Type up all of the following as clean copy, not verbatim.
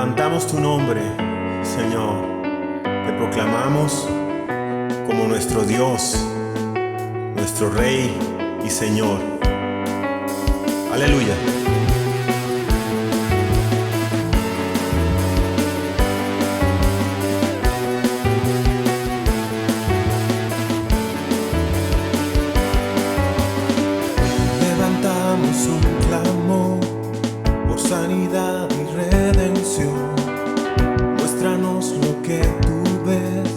Levantamos tu nombre, Señor. Te proclamamos como nuestro Dios, nuestro Rey y Señor. Aleluya. Levantamos un clamor por sanidad y redención. Muéstranos lo que tú ves,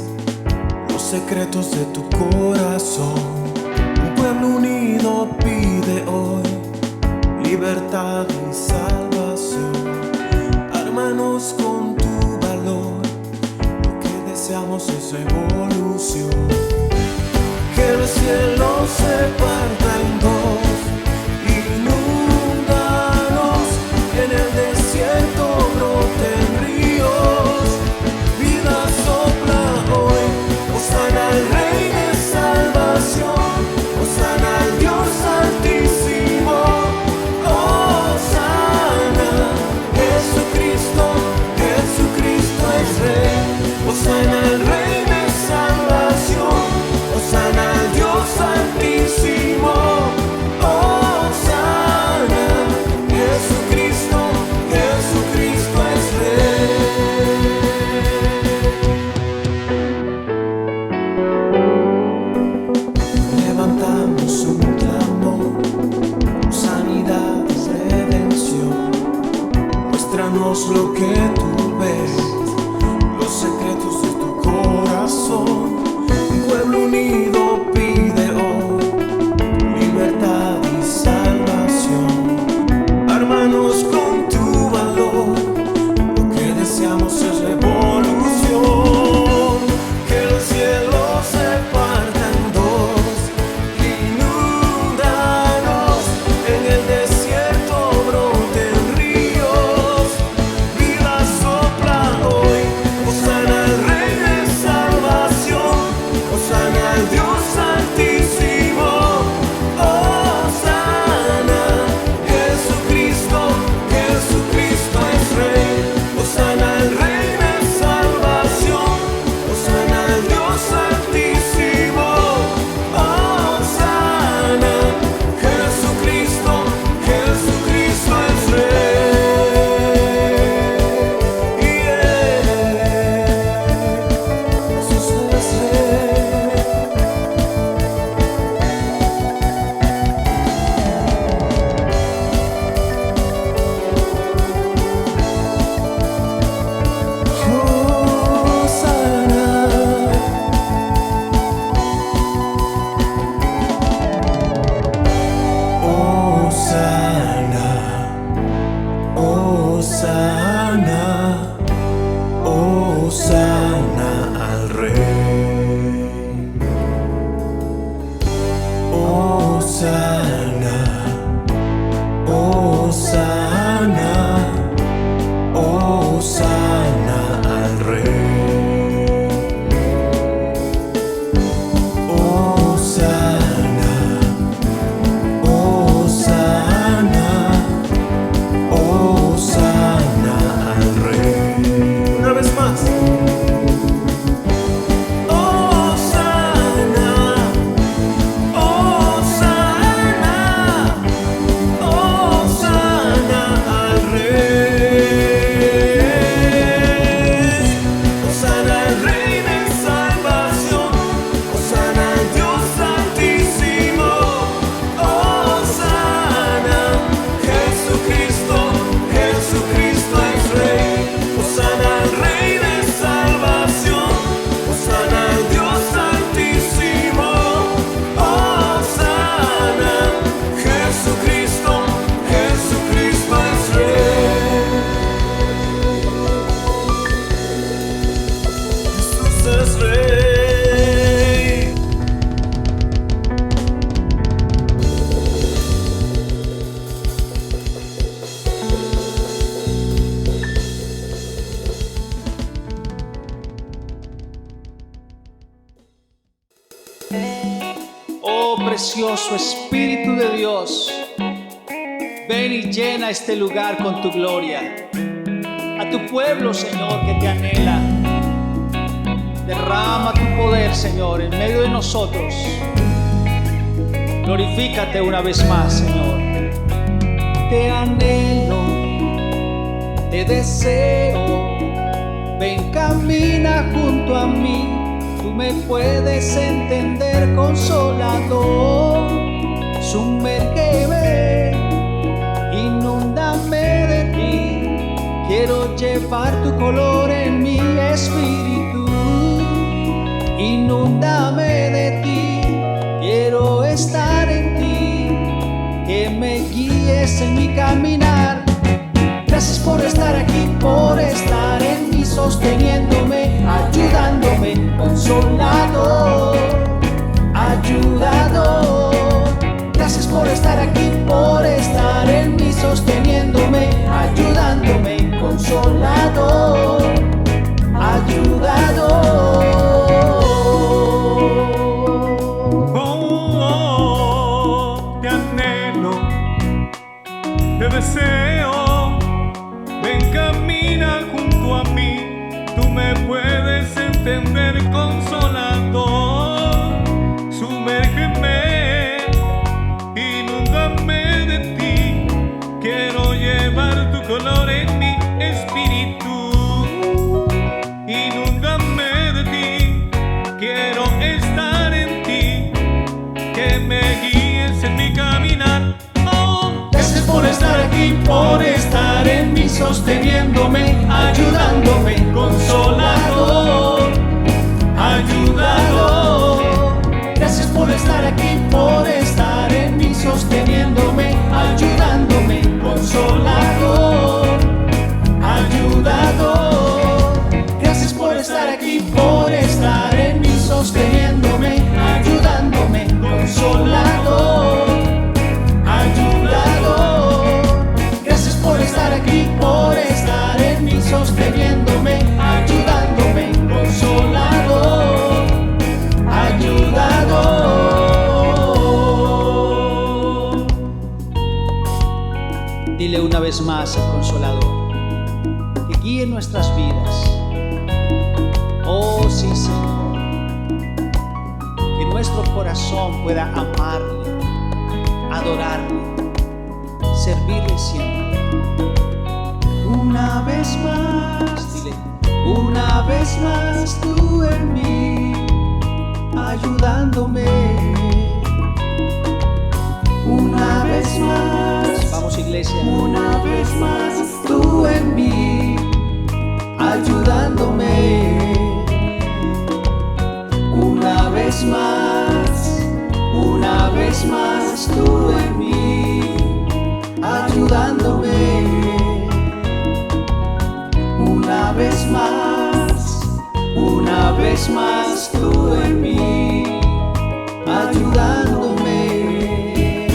los secretos de tu corazón. Un pueblo unido pide hoy libertad y salvación. Ármanos con tu valor, lo que deseamos es evolución. Que el cielo se parta en dos, inúndanos, en el desierto broten ríos, vida sopla hoy, hosana al Rey de salvación, hosana al Dios altísimo, hosana, Jesucristo, Jesucristo es Rey, hosana al Rey de salvación, hosana al Dios altísimo, hosana, Jesucristo, Jesucristo es Rey. Levantamos un clamor, sanidad y redención. Muéstranos lo que tú ves, los secretos de tu corazón. Un pueblo unido pide hoy libertad y salvación. Ármanos con tu valor, lo que deseamos es revolución. Que el cielo se parta en dos, inúndanos, en el desierto broten ríos, vida sopla hoy, hosana al Rey de salvación, hosana al Dios altísimo, hosana, Jesucristo, Jesucristo es Rey, hosana al Rey de salvación, hosana al Dios altísimo, hosana, Jesucristo, Jesucristo es Rey. Jesús es Rey. Hosana, hosana, hosana al Rey. Hosana, hosana, hosana al Rey. Hosana, hosana, hosana al Rey. Una vez más. Hosana, hosana, hosana al Rey. Hosana al Rey de salvación, hosana al Dios altísimo, hosana, Jesucristo, Jesucristo es Rey, hosana al Rey de salvación, hosana al Dios altísimo, hosana, Jesucristo, Jesucristo es Rey. Jesús es Rey. Oh precioso Espíritu de Dios, ven y llena este lugar con tu gloria. A tu tu pueblo, Señor, que te anhela. Derrama tu poder, Señor, en medio de nosotros. Glorifícate una vez más, Señor. Te anhelo, te deseo. Ven, camina junto a mí. Tú me puedes entender, Consolador. Sumérgeme, inúndame de ti. Quiero llevar tu color en mi espíritu. Inúndame de ti, quiero estar en ti, que me guíes en mi caminar. Gracias por estar aquí, por estar en mí, sosteniéndome, ayudándome, Consolador, ayudador. Gracias por estar aquí, por estar en mí, sosteniéndome, ayudándome, Consolador, ayudador. Te deseo, ven, camina junto a mí. Tú me puedes entender, Consolador. Sumérgeme, inúndame de ti. Quiero llevar tu color en mi espíritu. Inúndame de ti, quiero estar en ti, que me guíes en mi caminar. Gracias por estar aquí, por estar en mí, sosteniéndome, ayudándome, Consolador, ayudador. Gracias por estar aquí, por estar en mí, sosteniéndome, ayudándome, Consolador, ayudador. Gracias por estar aquí, por estar en mí, sosteniéndome, ayudándome, Consolador, ayudador. Gracias por estar aquí, por estar en mí, sosteniéndome, ayudándome, Consolador, ayudador. Dile una vez más al Consolador que guíe nuestras vidas. Oh sí, Señor, que nuestro corazón pueda amarle, adorarle, servirle siempre. Una vez más, Dile, una vez más tú en mí, ayudándome. Una vez más, vamos, iglesia. una vez más tú en mí, ayudándome. Una vez más tú en mí, ayudándome. Una vez más tú en mí, ayudándome.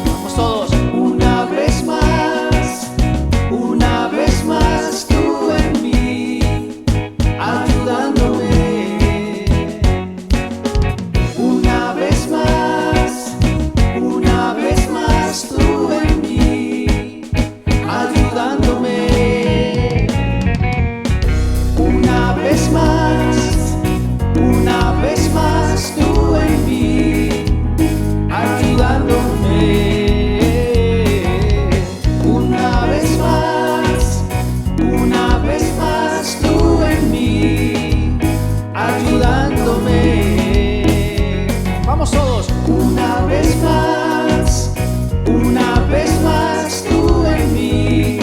Vamos todos. Una vez más tú en mí, ayudándome. Una vez más tú en mí, ayudándome. Una vez más tú en mí, ayudándome. Una vez más tú en mí, ayudándome. Vamos todos. Una vez más tú en mí,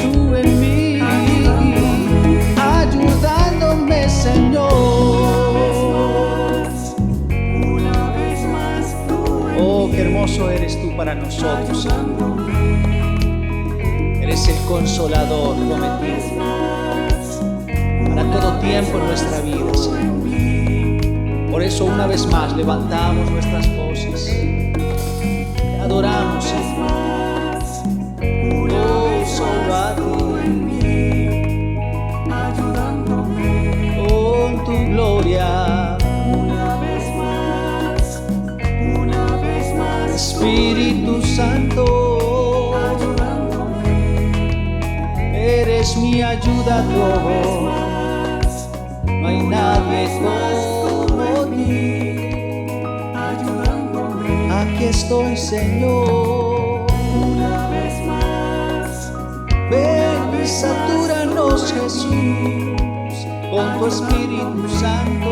ayudándome, Señor. Una vez más tú en Oh, qué hermoso eres tú para nosotros, Señor. Eres el Consolador prometido para todo tiempo en nuestra vida, Señor. Por eso una vez más levantamos nuestras voces, te adoramos, Señor. Oh, solo a ti, con tu gloria. Una vez más, Espíritu Santo, eres mi ayudador. No hay nadie como ti. Aquí estoy, Señor. Una vez más, Ven y satúranos, Jesús, con tu Espíritu Santo.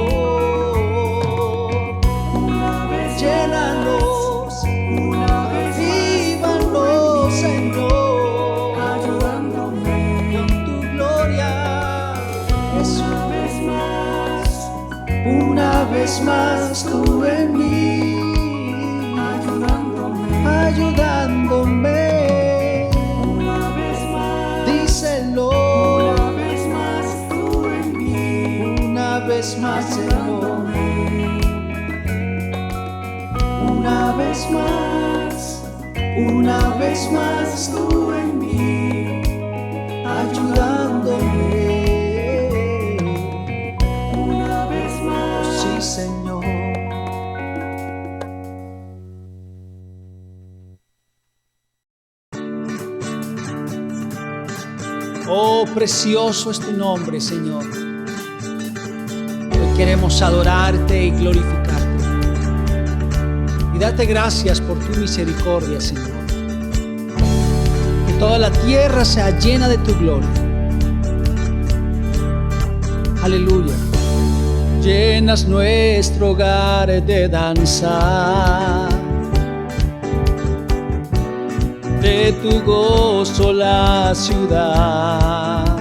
Llénanos, avívanos, Señor, ayudándome. con tu gloria, Jesús. Una vez más tú en mí, ayudándome. Una vez más, Díselo, una vez más tú en mí. una vez más, Señor. Una vez más tú en mí, ayudándome. Una vez Oh, más, sí, Señor. Oh, precioso es tu nombre, Señor. Hoy queremos adorarte y glorificarte. Y darte gracias por tu misericordia, Señor. Que toda la tierra sea llena de tu gloria. Aleluya. Llenas nuestro hogar de danza, de tu gozo la ciudad.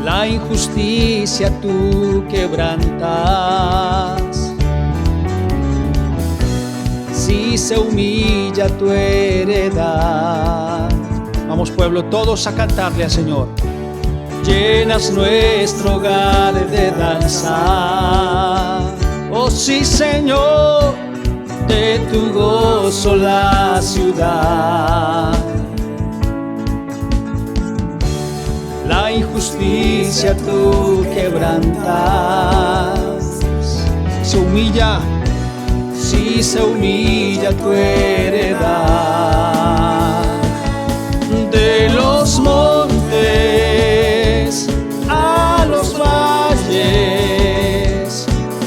La injusticia tú quebrantas. Si se humilla tu heredad. Vamos, pueblo, todos a cantarle al Señor. Llenas nuestro hogar de danza. Oh sí, Señor, de tu gozo la ciudad. La injusticia tú quebrantas. Se humilla, si se humilla tu heredad. De los montes a los valles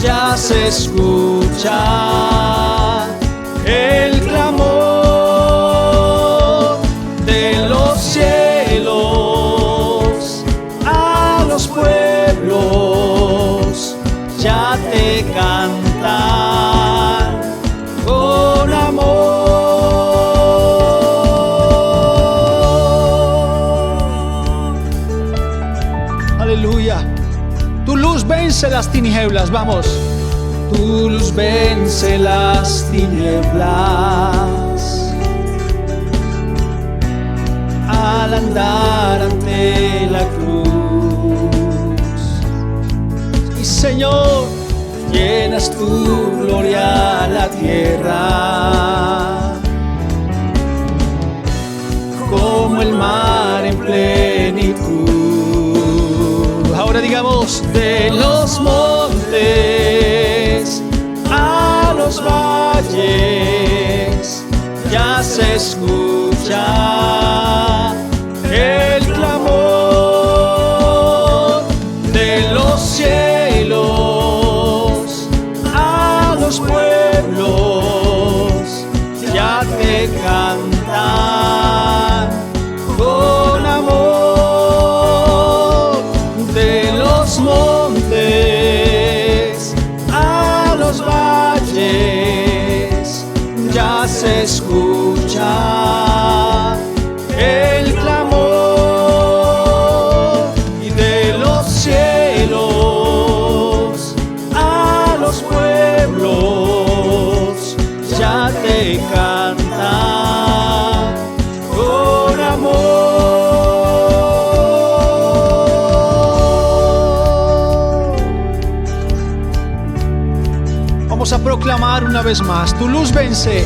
ya se escucha el clamor. De los cielos a los pueblos ya te cantan con amor. Aleluya. Tu luz vence las tinieblas, vamos. Tu luz vence las tinieblas. Al andar ante la cruz. Y Señor, llenas tu gloria la tierra. Como el mar en plenitud. Ahora digamos, de los montes a los valles ya se escucha el clamor. De los cielos a los pueblos ya te cantan con amor. De los montes a los valles ya se escucha el clamor. Y de los cielos a los pueblos ya te cantan con amor. Vamos a proclamar una vez más, tu luz vence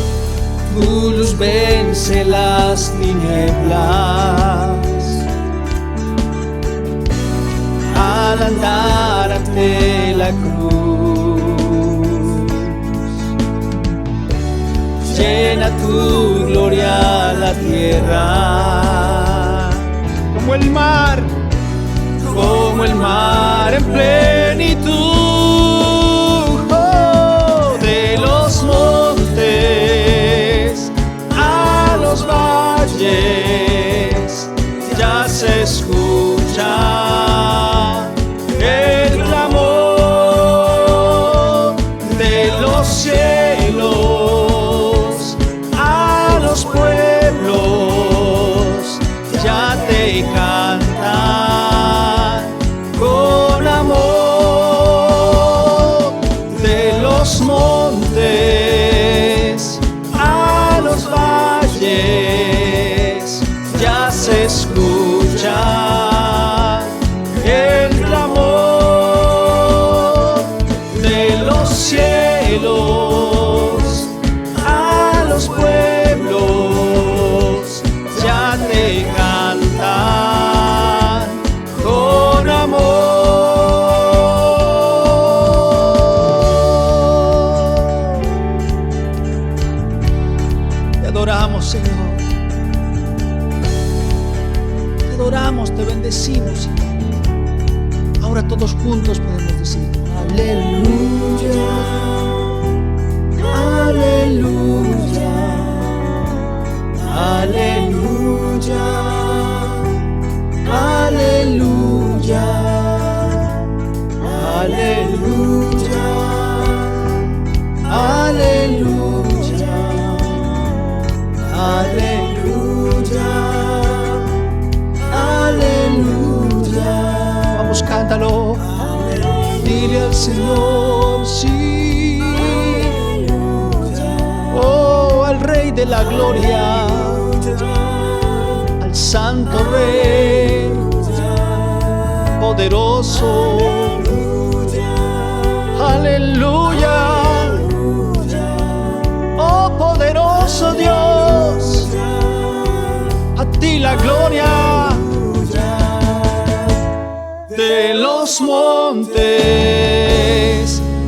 las tinieblas. Al andar ante la cruz, llena tu gloria la tierra. como el mar en plenitud. Oh, de los montes a los valles ya se escucha el clamor. De los cielos a los pueblos ya te cantan con amor. De los montes a los valles ya se escucha el clamor. De los cielos a los pueblos ya te cantan con amor. Te adoramos, Señor. Te adoramos, te bendecimos, Señor. Ahora todos juntos podemos decir: aleluya, aleluya, aleluya, aleluya, aleluya, aleluya, aleluya, aleluya. Vamos, cántalo. Dile al Señor, sí. Oh, al Rey de la Gloria, al Santo Rey, poderoso. Aleluya. Oh, poderoso Dios, a ti la gloria. De los montes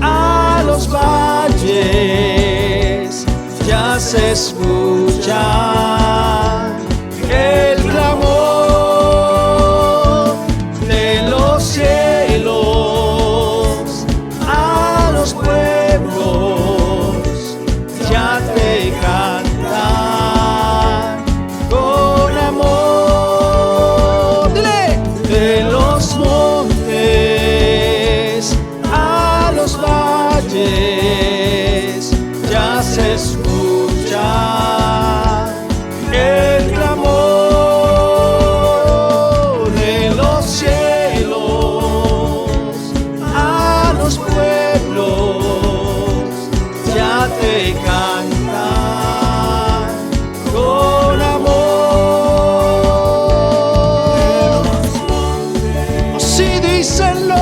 a los valles ya se escucha el clamor. De los cielos a los pueblos ya te cantan con amor. Dile: de los montes a los valles ya se escucha el clamor. De los cielos a los pueblos ya te cantan con amor. Así dícenlo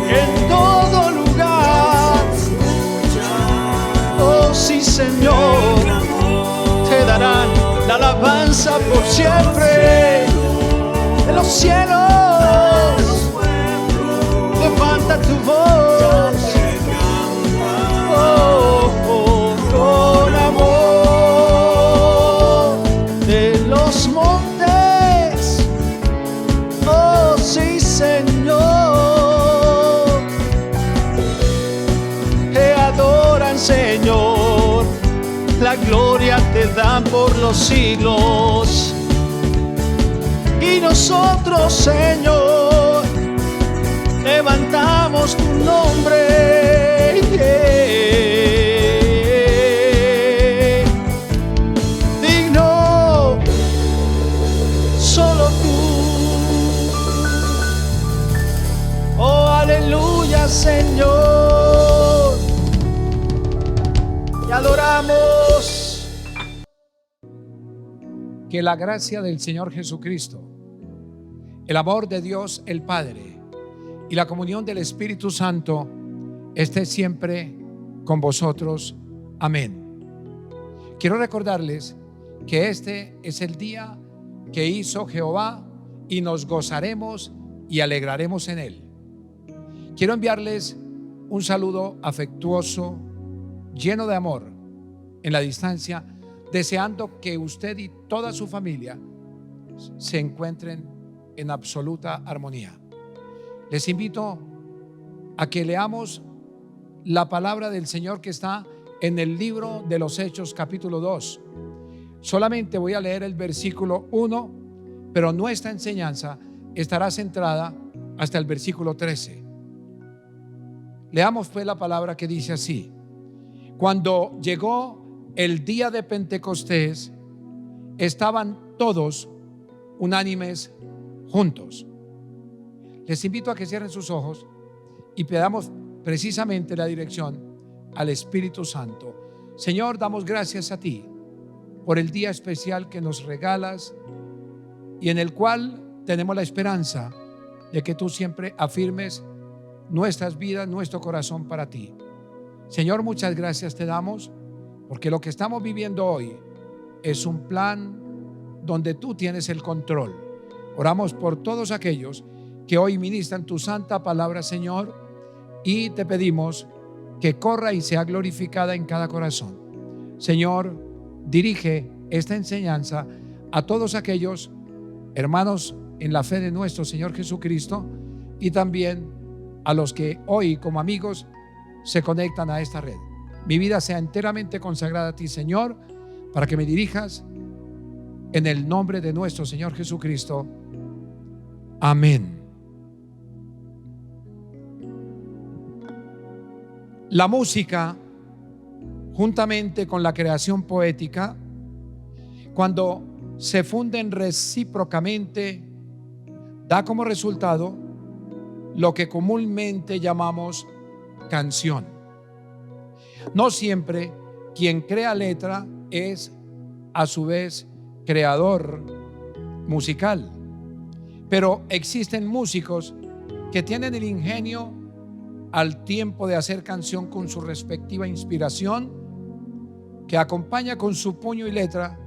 en todo lugar. Oh, sí, Señor, te darán la alabanza por siempre. En los cielos, levanta tu voz. Oh, oh, con amor. De los montes, oh, sí, Señor, te adoran, Señor. La gloria te dan por los siglos. Y nosotros, Señor, levantamos tu nombre. Digno, solo tú. Oh, aleluya, Señor. Te adoramos. Que la gracia del Señor Jesucristo, el amor de Dios el Padre y la comunión del Espíritu Santo esté siempre con vosotros. Amén. Quiero recordarles que este es el día que hizo Jehová y nos gozaremos y alegraremos en él. Quiero enviarles un saludo afectuoso, lleno de amor, en la distancia, deseando que usted y toda su familia se encuentren en absoluta armonía. Les invito a que leamos la palabra del Señor que está en el libro de los Hechos, capítulo 2. Solamente voy a leer el versículo 1, pero nuestra enseñanza estará centrada hasta el versículo 13. Leamos pues la palabra que dice así: cuando llegó el día de Pentecostés, estaban todos unánimes juntos. Les invito a que cierren sus ojos y pedamos precisamente la dirección al Espíritu Santo. Señor, damos gracias a ti por el día especial que nos regalas y en el cual tenemos la esperanza de que tú siempre afirmes nuestras vidas, nuestro corazón para ti. Señor, muchas gracias te damos porque lo que estamos viviendo hoy es un plan donde tú tienes el control. Oramos por todos aquellos que hoy ministran tu santa palabra, Señor, y te pedimos que corra y sea glorificada en cada corazón. Señor, dirige esta enseñanza a todos aquellos hermanos en la fe de nuestro Señor Jesucristo y también a los que hoy como amigos se conectan a esta red. Mi vida sea enteramente consagrada a ti, Señor, para que me dirijas en el nombre de nuestro Señor Jesucristo. Amén. La música, juntamente con la creación poética, cuando se funden recíprocamente, da como resultado lo que comúnmente llamamos canción. No siempre quien crea letra es a su vez creador musical, pero existen músicos que tienen el ingenio al tiempo de hacer canción con su respectiva inspiración, que acompaña con su puño y letra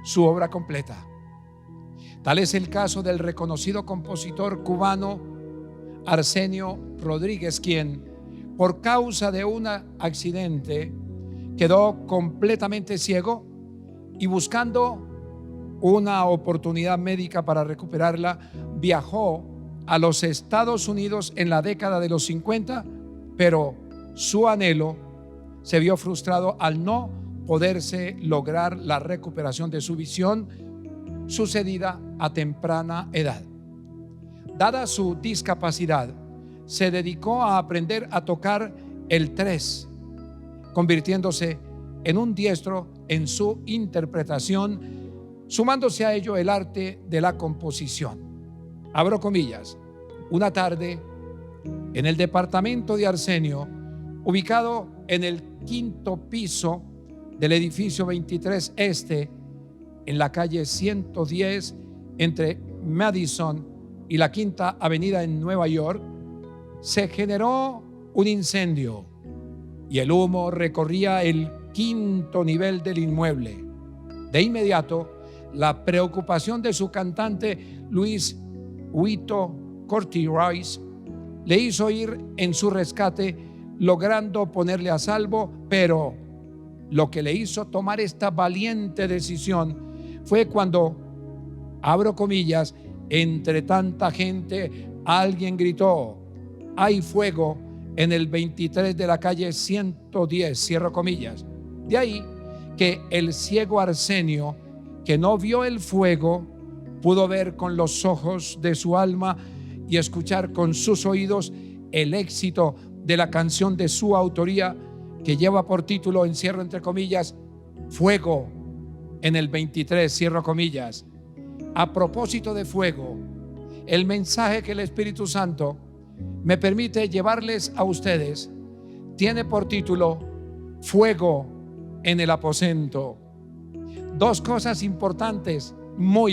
su obra completa. Tal es el caso del reconocido compositor cubano Arsenio Rodríguez, quien por causa de un accidente quedó completamente ciego y buscando una oportunidad médica para recuperarla, viajó a los Estados Unidos en la década de los 50, pero su anhelo se vio frustrado al no poderse lograr la recuperación de su visión sucedida a temprana edad. Dada su discapacidad, se dedicó a aprender a tocar el tres, convirtiéndose en un diestro en su interpretación, sumándose a ello el arte de la composición. Abro comillas: una tarde en el departamento de Arsenio, ubicado en el 5º piso del edificio 23 Este, en la calle 110 entre Madison y la 5ª Avenida en Nueva York, se generó un incendio y el humo recorría el 5º nivel del inmueble. De inmediato, la preocupación de su cantante Luis Huito Corti-Rice le hizo ir en su rescate, logrando ponerle a salvo, pero lo que le hizo tomar esta valiente decisión fue cuando, abro comillas, entre tanta gente alguien gritó: hay fuego en el 23 de la calle 110, cierro comillas. De ahí que el ciego Arsenio, que no vio el fuego, pudo ver con los ojos de su alma y escuchar con sus oídos el éxito de la canción de su autoría, que lleva por título, encierro entre comillas, fuego en el 23, cierro comillas. A propósito de fuego, el mensaje que el Espíritu Santo me permite llevarles a ustedes tiene por título fuego en el aposento. Dos cosas importantes,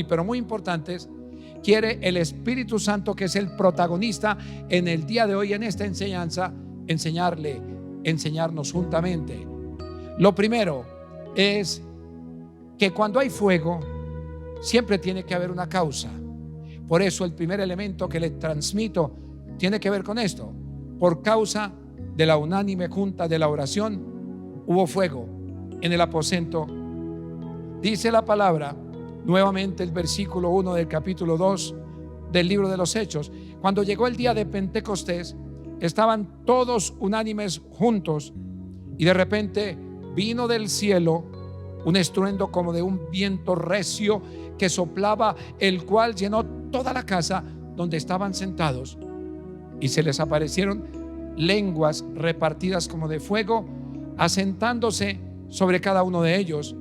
pero muy importantes, quiere el Espíritu Santo, que es el protagonista en el día de hoy en esta enseñanza, enseñarnos juntamente. Lo primero es que cuando hay fuego siempre tiene que haber una causa. Por eso el primer elemento que les transmito tiene que ver con esto. Por causa de la unánime junta de la oración hubo fuego en el aposento. Dice la palabra, nuevamente el versículo 1 del capítulo 2 del libro de los Hechos. Cuando llegó el día de Pentecostés, estaban todos unánimes juntos, y de repente vino del cielo un estruendo como de un viento recio que soplaba, el cual llenó toda la casa donde estaban sentados, y se les aparecieron lenguas repartidas como de fuego, asentándose sobre cada uno de ellos,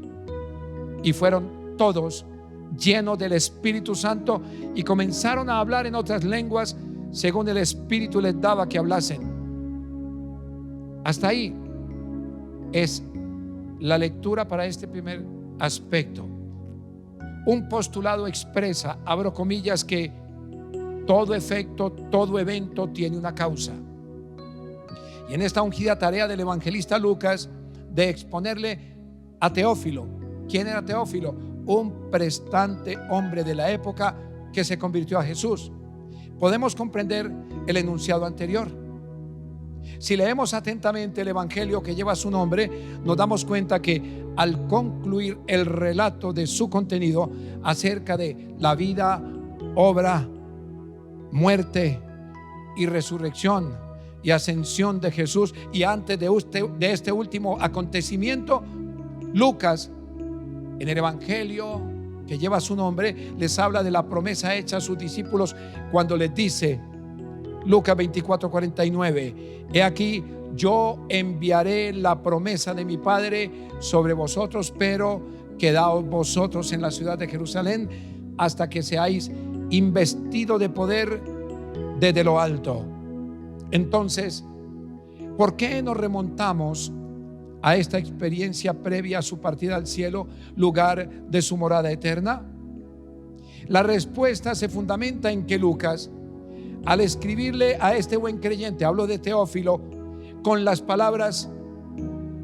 y fueron todos llenos del Espíritu Santo y comenzaron a hablar en otras lenguas según el Espíritu les daba que hablasen. Hasta ahí es la lectura para este primer aspecto. Un postulado expresa, abro comillas, que todo efecto, todo evento tiene una causa. Y en esta ungida tarea del evangelista Lucas de exponerle a Teófilo. ¿Quién era Teófilo? Un prestante hombre de la época que se convirtió a Jesús. Podemos comprender el enunciado anterior. Si leemos atentamente el evangelio que lleva su nombre, nos damos cuenta que al concluir el relato de su contenido acerca de la vida, obra, muerte y resurrección y ascensión de Jesús, y antes de este último acontecimiento, Lucas, en el evangelio que lleva su nombre, les habla de la promesa hecha a sus discípulos cuando les dice, Lucas 24:49, he aquí, yo enviaré la promesa de mi Padre sobre vosotros, pero quedaos vosotros en la ciudad de Jerusalén hasta que seáis investidos de poder desde lo alto. Entonces, ¿por qué nos remontamos a esta experiencia previa a su partida al cielo, lugar de su morada eterna? La respuesta se fundamenta en que Lucas, al escribirle a este buen creyente, hablo de Teófilo, con las palabras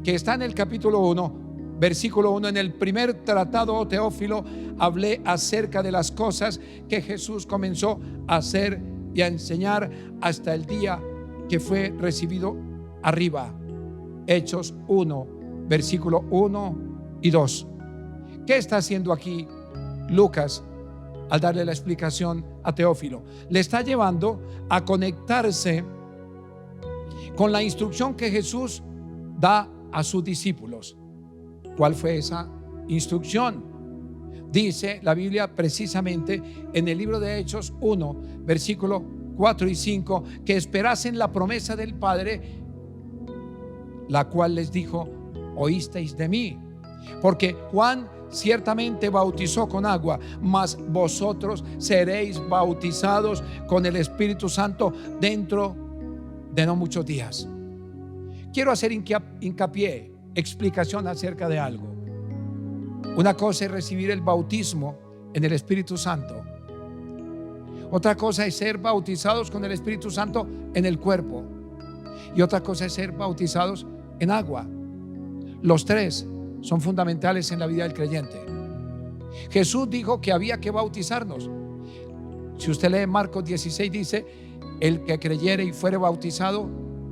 que está en el capítulo 1, versículo 1, en el primer tratado, oh Teófilo, hablé acerca de las cosas que Jesús comenzó a hacer y a enseñar hasta el día que fue recibido arriba. Hechos 1, versículo 1 y 2. ¿Qué está haciendo aquí Lucas al darle la explicación a Teófilo? Le está llevando a conectarse con la instrucción que Jesús da a sus discípulos. ¿Cuál fue esa instrucción? Dice la Biblia precisamente en el libro de Hechos 1, versículo 4 y 5, que esperasen la promesa del Padre, la cual les dijo, oísteis de mí, porque Juan ciertamente bautizó con agua, mas vosotros seréis bautizados con el Espíritu Santo dentro de no muchos días. Quiero hacer hincapié, explicación acerca de algo. Una cosa es recibir el bautismo en el Espíritu Santo. Otra cosa es ser bautizados con el Espíritu Santo en el cuerpo. Y otra cosa es ser bautizados en agua. Los tres son fundamentales en la vida del creyente. Jesús dijo que había que bautizarnos. Si usted lee Marcos 16, dice, el que creyere y fuere bautizado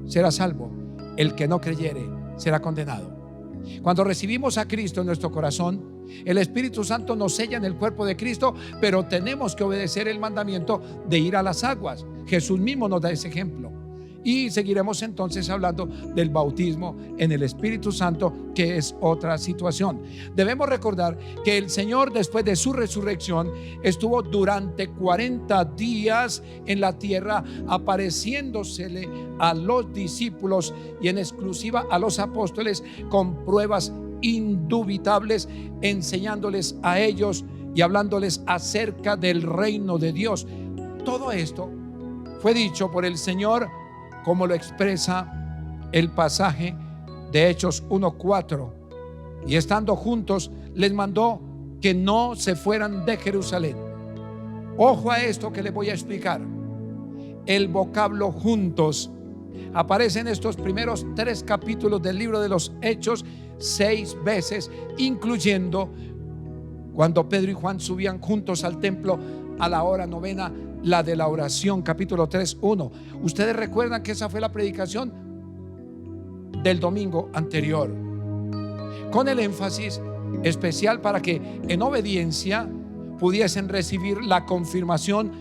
será salvo, el que no creyere será condenado. Cuando recibimos a Cristo en nuestro corazón, el Espíritu Santo nos sella en el cuerpo de Cristo, pero tenemos que obedecer el mandamiento de ir a las aguas. Jesús mismo nos da ese ejemplo. Y seguiremos entonces hablando del bautismo en el Espíritu Santo, que es otra situación. Debemos recordar que el Señor, después de su resurrección, estuvo durante 40 días en la tierra, apareciéndosele a los discípulos y en exclusiva a los apóstoles con pruebas indubitables, enseñándoles a ellos y hablándoles acerca del reino de Dios. Todo esto fue dicho por el Señor, como lo expresa el pasaje de Hechos 1:4. Y estando juntos, les mandó que no se fueran de Jerusalén. Ojo a esto que les voy a explicar. El vocablo juntos aparece en estos primeros 3 capítulos del libro de los Hechos 6 veces, incluyendo cuando Pedro y Juan subían juntos al templo a la hora novena, la de la oración, capítulo 3:1. Ustedes recuerdan que esa fue la predicación del domingo anterior, con el énfasis especial para que en obediencia pudiesen recibir la confirmación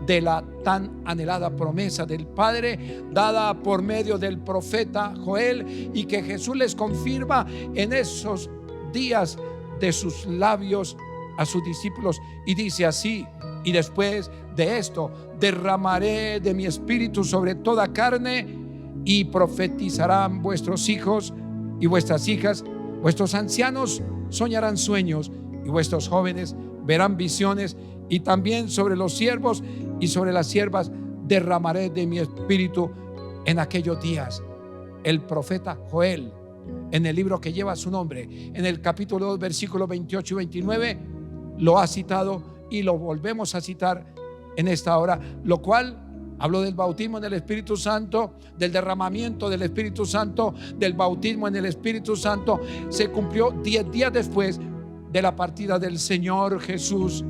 de la tan anhelada promesa del Padre dada por medio del profeta Joel, y que Jesús les confirma en esos días de sus labios a sus discípulos, y dice así: y después de esto derramaré de mi espíritu sobre toda carne, y profetizarán vuestros hijos y vuestras hijas, vuestros ancianos soñarán sueños, y vuestros jóvenes verán visiones, y también sobre los siervos y sobre las siervas derramaré de mi espíritu en aquellos días. El profeta Joel, en el libro que lleva su nombre, en el capítulo 2, versículos 28 y 29, lo ha citado y lo volvemos a citar en esta hora, lo cual habló del bautismo en el Espíritu Santo, del derramamiento del Espíritu Santo, del bautismo en el Espíritu Santo. Se cumplió 10 días después de la partida del Señor Jesús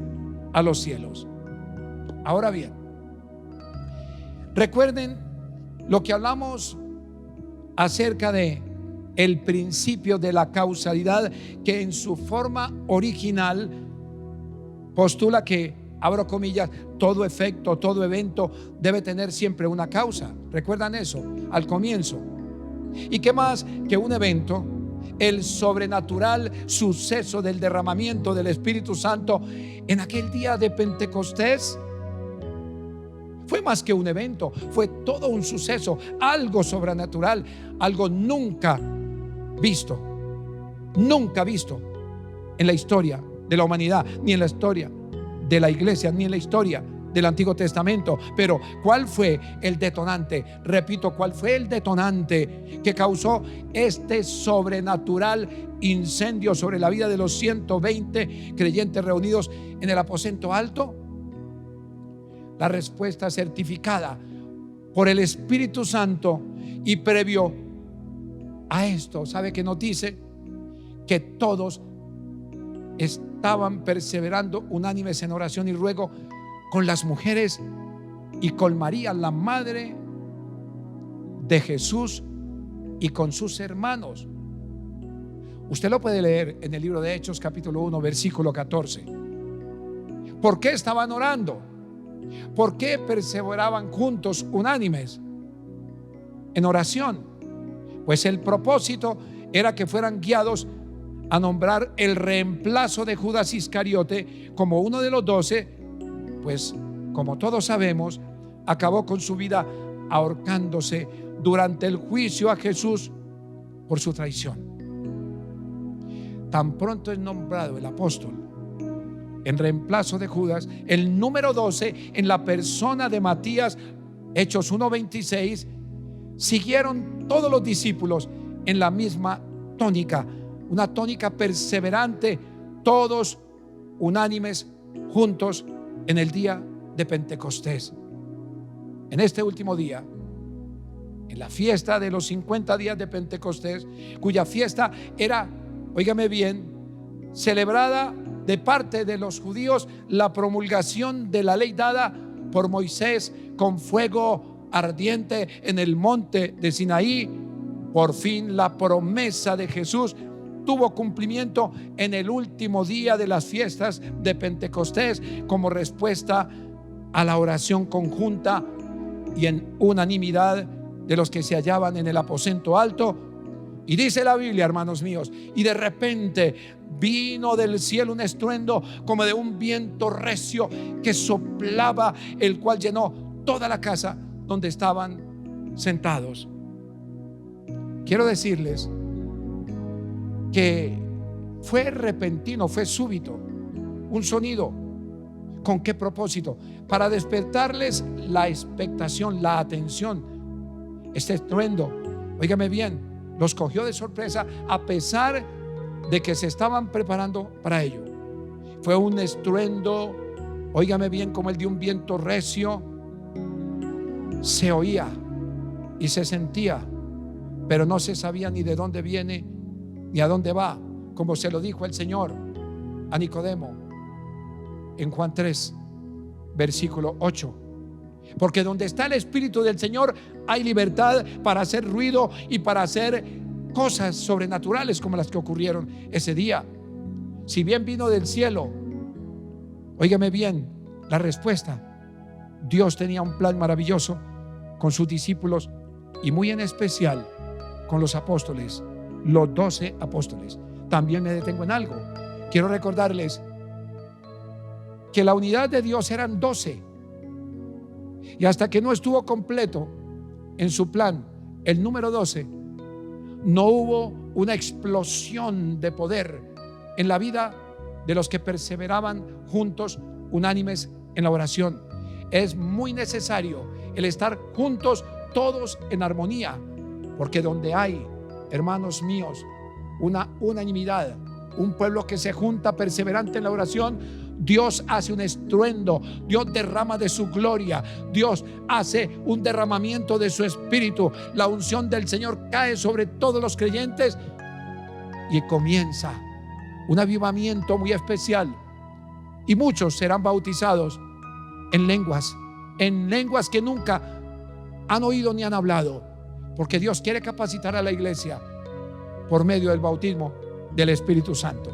a los cielos. Ahora bien, recuerden lo que hablamos acerca de el principio de la causalidad, que en su forma original postula que, abro comillas, todo efecto, todo evento debe tener siempre una causa. ¿Recuerdan eso al comienzo? ¿Y qué más que un evento? El sobrenatural suceso del derramamiento del Espíritu Santo en aquel día de Pentecostés fue más que un evento, fue todo un suceso, algo sobrenatural, algo nunca visto en la historia de la humanidad, ni en la historia de la iglesia, ni en la historia del Antiguo Testamento. Pero ¿cuál fue el detonante? Repito, ¿cuál fue el detonante que causó este sobrenatural incendio sobre la vida de los 120 creyentes reunidos en el aposento alto? La respuesta certificada por el Espíritu Santo, y previo a esto, ¿sabe qué nos dice? Que todos estaban perseverando unánimes en oración y ruego con las mujeres y con María, la madre de Jesús, y con sus hermanos. Usted lo puede leer en el libro de Hechos capítulo 1 versículo 14. ¿Por qué estaban orando? ¿Por qué perseveraban juntos unánimes en oración? Pues el propósito era que fueran guiados a nombrar el reemplazo de Judas Iscariote como uno de los 12, pues como todos sabemos, acabó con su vida ahorcándose durante el juicio a Jesús por su traición. Tan pronto es nombrado el apóstol en reemplazo de Judas, el número 12 en la persona de Matías, Hechos 1:26, siguieron todos los discípulos en la misma tónica, una tónica perseverante, todos unánimes, juntos en el día de Pentecostés. En este último día, en la fiesta de los 50 días de Pentecostés, cuya fiesta era, óigame bien, celebrada de parte de los judíos, la promulgación de la ley dada por Moisés con fuego ardiente en el monte de Sinaí. Por fin la promesa de Jesús tuvo cumplimiento en el último día de las fiestas de Pentecostés, como respuesta a la oración conjunta y en unanimidad de los que se hallaban en el aposento alto. Y dice la Biblia, hermanos míos, y de repente vino del cielo un estruendo como de un viento recio que soplaba, el cual llenó toda la casa donde estaban sentados. Quiero decirles que fue repentino, fue súbito, un sonido. ¿Con qué propósito? Para despertarles la expectación, la atención. Este estruendo, óigame bien, los cogió de sorpresa a pesar de que se estaban preparando para ello. Fue un estruendo, óigame bien, como el de un viento recio. Se oía y se sentía, pero no se sabía ni de dónde viene ni a dónde va, como se lo dijo el Señor a Nicodemo en Juan 3, versículo 8. Porque donde está el Espíritu del Señor hay libertad para hacer ruido y para hacer cosas sobrenaturales como las que ocurrieron ese día. Si bien vino del cielo Óigame bien, la respuesta. Dios tenía un plan maravilloso con sus discípulos y muy en especial con los apóstoles, los 12 apóstoles. También me detengo en algo. Quiero recordarles que la unidad de Dios eran 12. Y hasta que no estuvo completo en su plan el número 12, no hubo una explosión de poder en la vida de los que perseveraban juntos, unánimes en la oración. Es muy necesario el estar juntos todos en armonía, porque donde hay, hermanos míos, una unanimidad, un pueblo que se junta perseverante en la oración, Dios hace un estruendo, Dios derrama de su gloria, Dios hace un derramamiento de su espíritu. La unción del Señor cae sobre todos los creyentes y comienza un avivamiento muy especial, y muchos serán bautizados en lenguas que nunca han oído ni han hablado, porque Dios quiere capacitar a la iglesia por medio del bautismo del Espíritu Santo.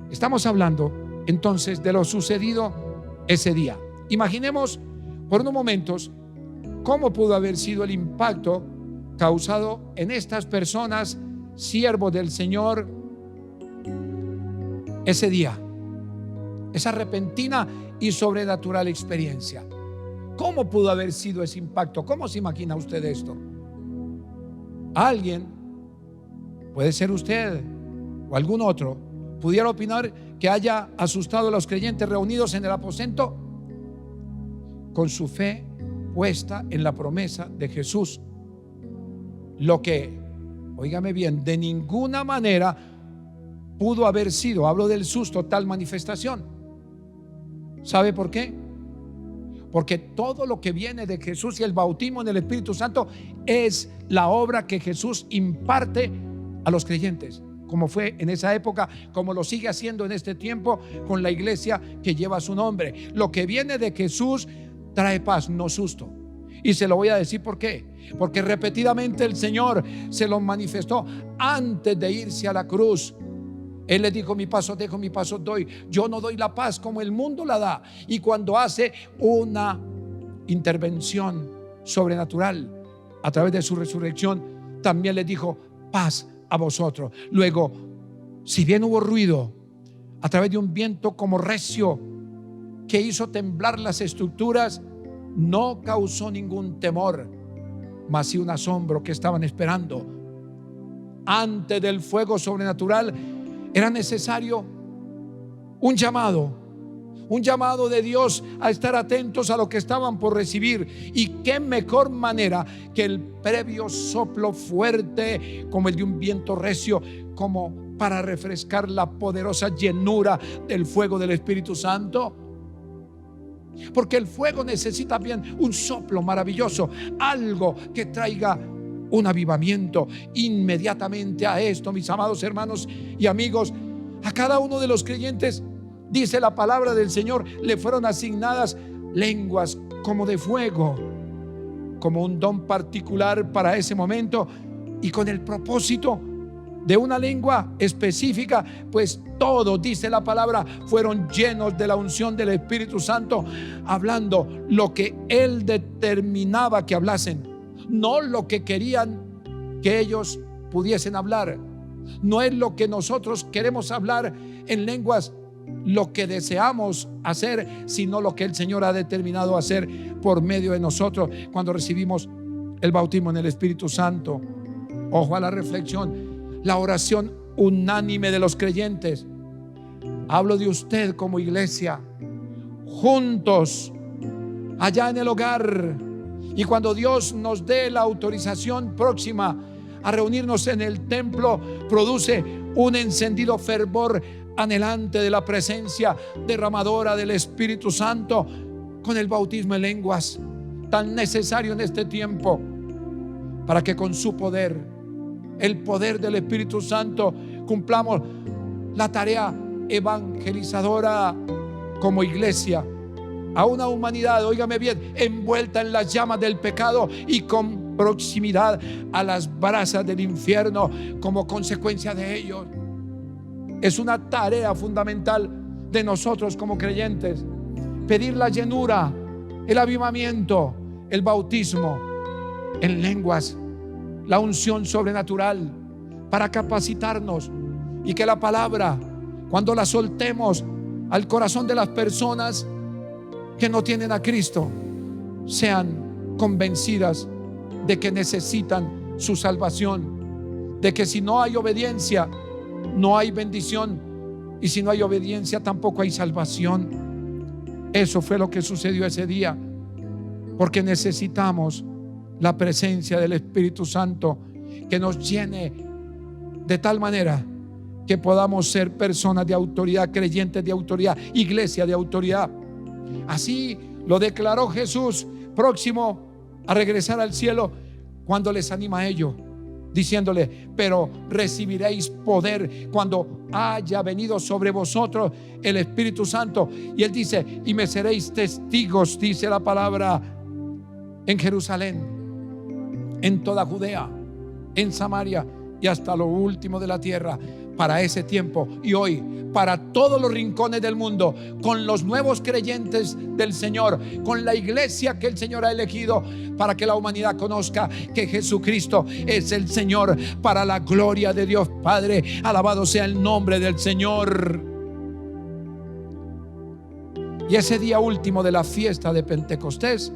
Estamos hablando entonces de lo sucedido ese día. Imaginemos por unos momentos cómo pudo haber sido el impacto causado en estas personas, siervos del Señor, ese día, esa repentina y sobrenatural experiencia. ¿Cómo pudo haber sido ese impacto? ¿Cómo se imagina usted esto? Alguien, puede ser usted o algún otro, pudiera opinar que haya asustado a los creyentes reunidos en el aposento con su fe puesta en la promesa de Jesús, lo que, óigame bien, de ninguna manera pudo haber sido, hablo del susto, tal manifestación. ¿Sabe por qué? Porque todo lo que viene de Jesús y el bautismo en el Espíritu Santo es la obra que Jesús imparte a los creyentes, como fue en esa época, como lo sigue haciendo en este tiempo con la iglesia que lleva su nombre. Lo que viene de Jesús trae paz, no susto. Y se lo voy a decir por qué. Porque repetidamente el Señor se lo manifestó antes de irse a la cruz. Él le dijo: mi paso dejo, mi paso doy. Yo no doy la paz como el mundo la da. Y cuando hace una intervención sobrenatural a través de su resurrección, también le dijo: paz a vosotros. Luego, si bien hubo ruido a través de un viento como recio que hizo temblar las estructuras, no causó ningún temor, mas sí un asombro que estaban esperando. Antes del fuego sobrenatural era necesario un llamado de Dios a estar atentos a lo que estaban por recibir. Y qué mejor manera que el previo soplo fuerte como el de un viento recio, como para refrescar la poderosa llenura del fuego del Espíritu Santo. Porque el fuego necesita bien un soplo maravilloso, algo que traiga un avivamiento. Inmediatamente a esto, mis amados hermanos y amigos, a cada uno de los creyentes, dice la palabra del Señor, le fueron asignadas lenguas como de fuego, como un don particular para ese momento, y con el propósito de una lengua específica, pues todos, dice la palabra, fueron llenos de la unción del Espíritu Santo, hablando lo que Él determinaba que hablasen, no lo que querían que ellos pudiesen hablar. No es lo que nosotros queremos hablar en lenguas, lo que deseamos hacer, sino lo que el Señor ha determinado hacer por medio de nosotros cuando recibimos el bautismo en el Espíritu Santo. Ojo a la reflexión. La oración unánime de los creyentes. Hablo de usted como iglesia, juntos, allá en el hogar. Y cuando Dios nos dé la autorización próxima a reunirnos en el templo, produce un encendido fervor anhelante de la presencia derramadora del Espíritu Santo, con el bautismo en lenguas, tan necesario en este tiempo, para que con su poder, el poder del Espíritu Santo, cumplamos la tarea evangelizadora como iglesia a una humanidad, óigame bien, envuelta en las llamas del pecado y con proximidad a las brasas del infierno como consecuencia de ello. Es una tarea fundamental de nosotros como creyentes. Pedir la llenura, el avivamiento, el bautismo en lenguas, la unción sobrenatural para capacitarnos, y que la palabra, cuando la soltemos al corazón de las personas que no tienen a Cristo, sean convencidas de que necesitan su salvación, de que si no hay obediencia, no hay bendición, y si no hay obediencia, tampoco hay salvación. Eso fue lo que sucedió ese día, porque necesitamos la presencia del Espíritu Santo que nos llene de tal manera que podamos ser personas de autoridad, creyentes de autoridad, iglesia de autoridad. Así lo declaró Jesús, próximo a regresar al cielo, cuando les anima a ellos, diciéndole: pero recibiréis poder cuando haya venido sobre vosotros el Espíritu Santo. Y él dice: y me seréis testigos, dice la palabra, en Jerusalén, en toda Judea, en Samaria y hasta lo último de la tierra. Para ese tiempo y hoy, para todos los rincones del mundo, con los nuevos creyentes del Señor, con la iglesia que el Señor ha elegido, para que la humanidad conozca que Jesucristo es el Señor, para la gloria de Dios Padre. Alabado sea el nombre del Señor. Y ese día último de la fiesta de Pentecostés,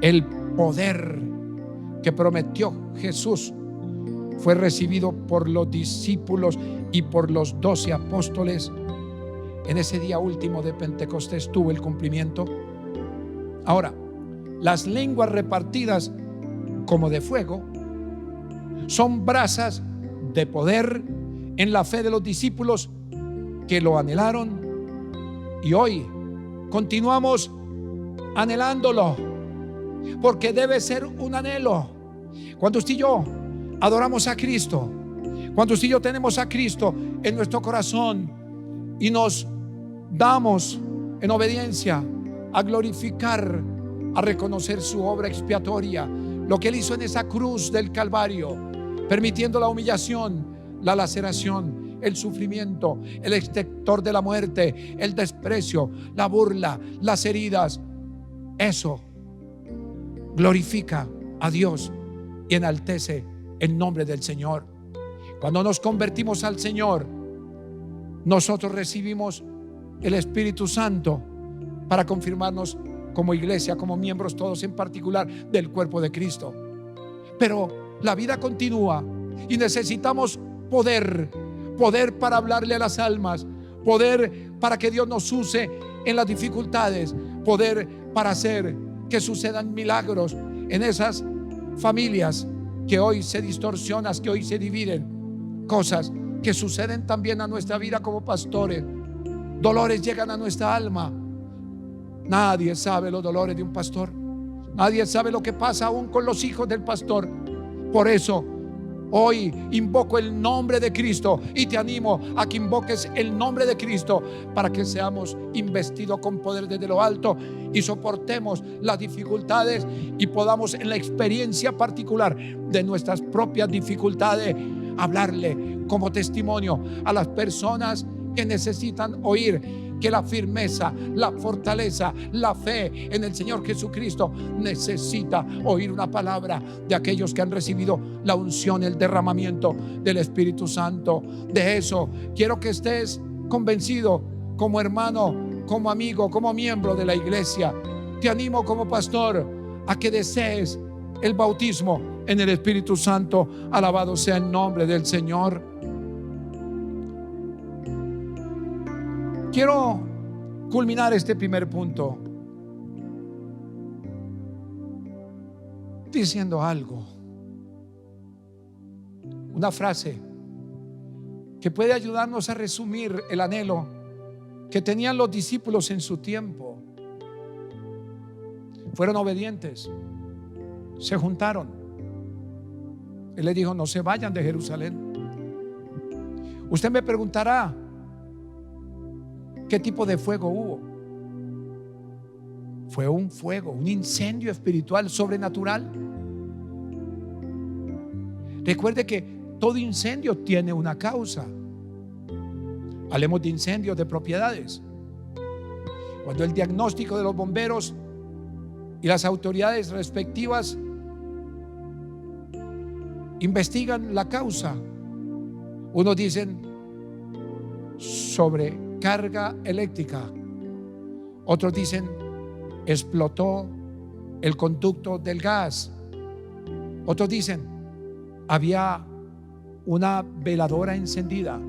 el poder que prometió Jesús fue recibido por los discípulos y por los 12 apóstoles. En ese día último de Pentecostés tuvo el cumplimiento. Ahora, las lenguas repartidas como de fuego son brasas de poder en la fe de los discípulos que lo anhelaron, y hoy continuamos anhelándolo, porque debe ser un anhelo. Cuando usted y yo adoramos a Cristo, cuando usted y yo tenemos a Cristo en nuestro corazón y nos damos en obediencia a glorificar, a reconocer su obra expiatoria, lo que Él hizo en esa cruz del Calvario, permitiendo la humillación, la laceración, el sufrimiento, el extractor de la muerte, el desprecio, la burla, las heridas, eso glorifica a Dios y enaltece el nombre del Señor. Cuando nos convertimos al Señor, nosotros recibimos el Espíritu Santo para confirmarnos como iglesia, como miembros todos en particular del cuerpo de Cristo. Pero la vida continúa y necesitamos poder para hablarle a las almas, poder para que Dios nos use en las dificultades, poder para hacer que sucedan milagros en esas familias que hoy se distorsionan, que hoy se dividen, cosas que suceden también a nuestra vida como pastores. Dolores llegan a nuestra alma. Nadie sabe los dolores de un pastor. Nadie sabe lo que pasa aún con los hijos del pastor. Por eso hoy invoco el nombre de Cristo y te animo a que invoques el nombre de Cristo para que seamos investidos con poder desde lo alto y soportemos las dificultades y podamos, en la experiencia particular de nuestras propias dificultades, hablarle como testimonio a las personas que necesitan oír que la firmeza, la fortaleza, la fe en el Señor Jesucristo necesita oír una palabra de aquellos que han recibido la unción, el derramamiento del Espíritu Santo. De eso quiero que estés convencido como hermano, como amigo, como miembro de la iglesia. Te animo como pastor a que desees el bautismo en el Espíritu Santo. Alabado sea el nombre del Señor. Quiero culminar este primer punto diciendo algo, una frase que puede ayudarnos a resumir el anhelo que tenían los discípulos en su tiempo. Fueron obedientes, se juntaron. Él les dijo: no se vayan de Jerusalén. Usted me preguntará: ¿qué tipo de fuego hubo? Fue un fuego, un incendio espiritual sobrenatural. Recuerde que todo incendio tiene una causa. Hablemos de incendios de propiedades. Cuando el diagnóstico de los bomberos y las autoridades respectivas investigan la causa, unos dicen sobrecarga eléctrica, otros dicen explotó el conducto del gas, otros dicen había una veladora encendida.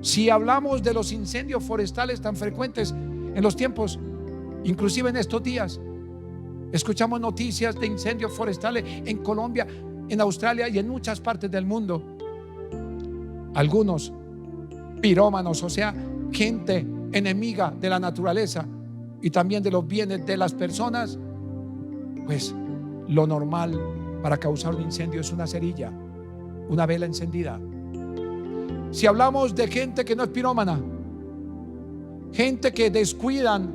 Si hablamos de los incendios forestales tan frecuentes en los tiempos, inclusive en estos días, escuchamos noticias de incendios forestales en Colombia, en Australia y en muchas partes del mundo. Algunos pirómanos, o sea, gente enemiga de la naturaleza y también de los bienes de las personas, pues lo normal para causar un incendio es una cerilla, una vela encendida. Si hablamos de gente que no es pirómana, gente que descuidan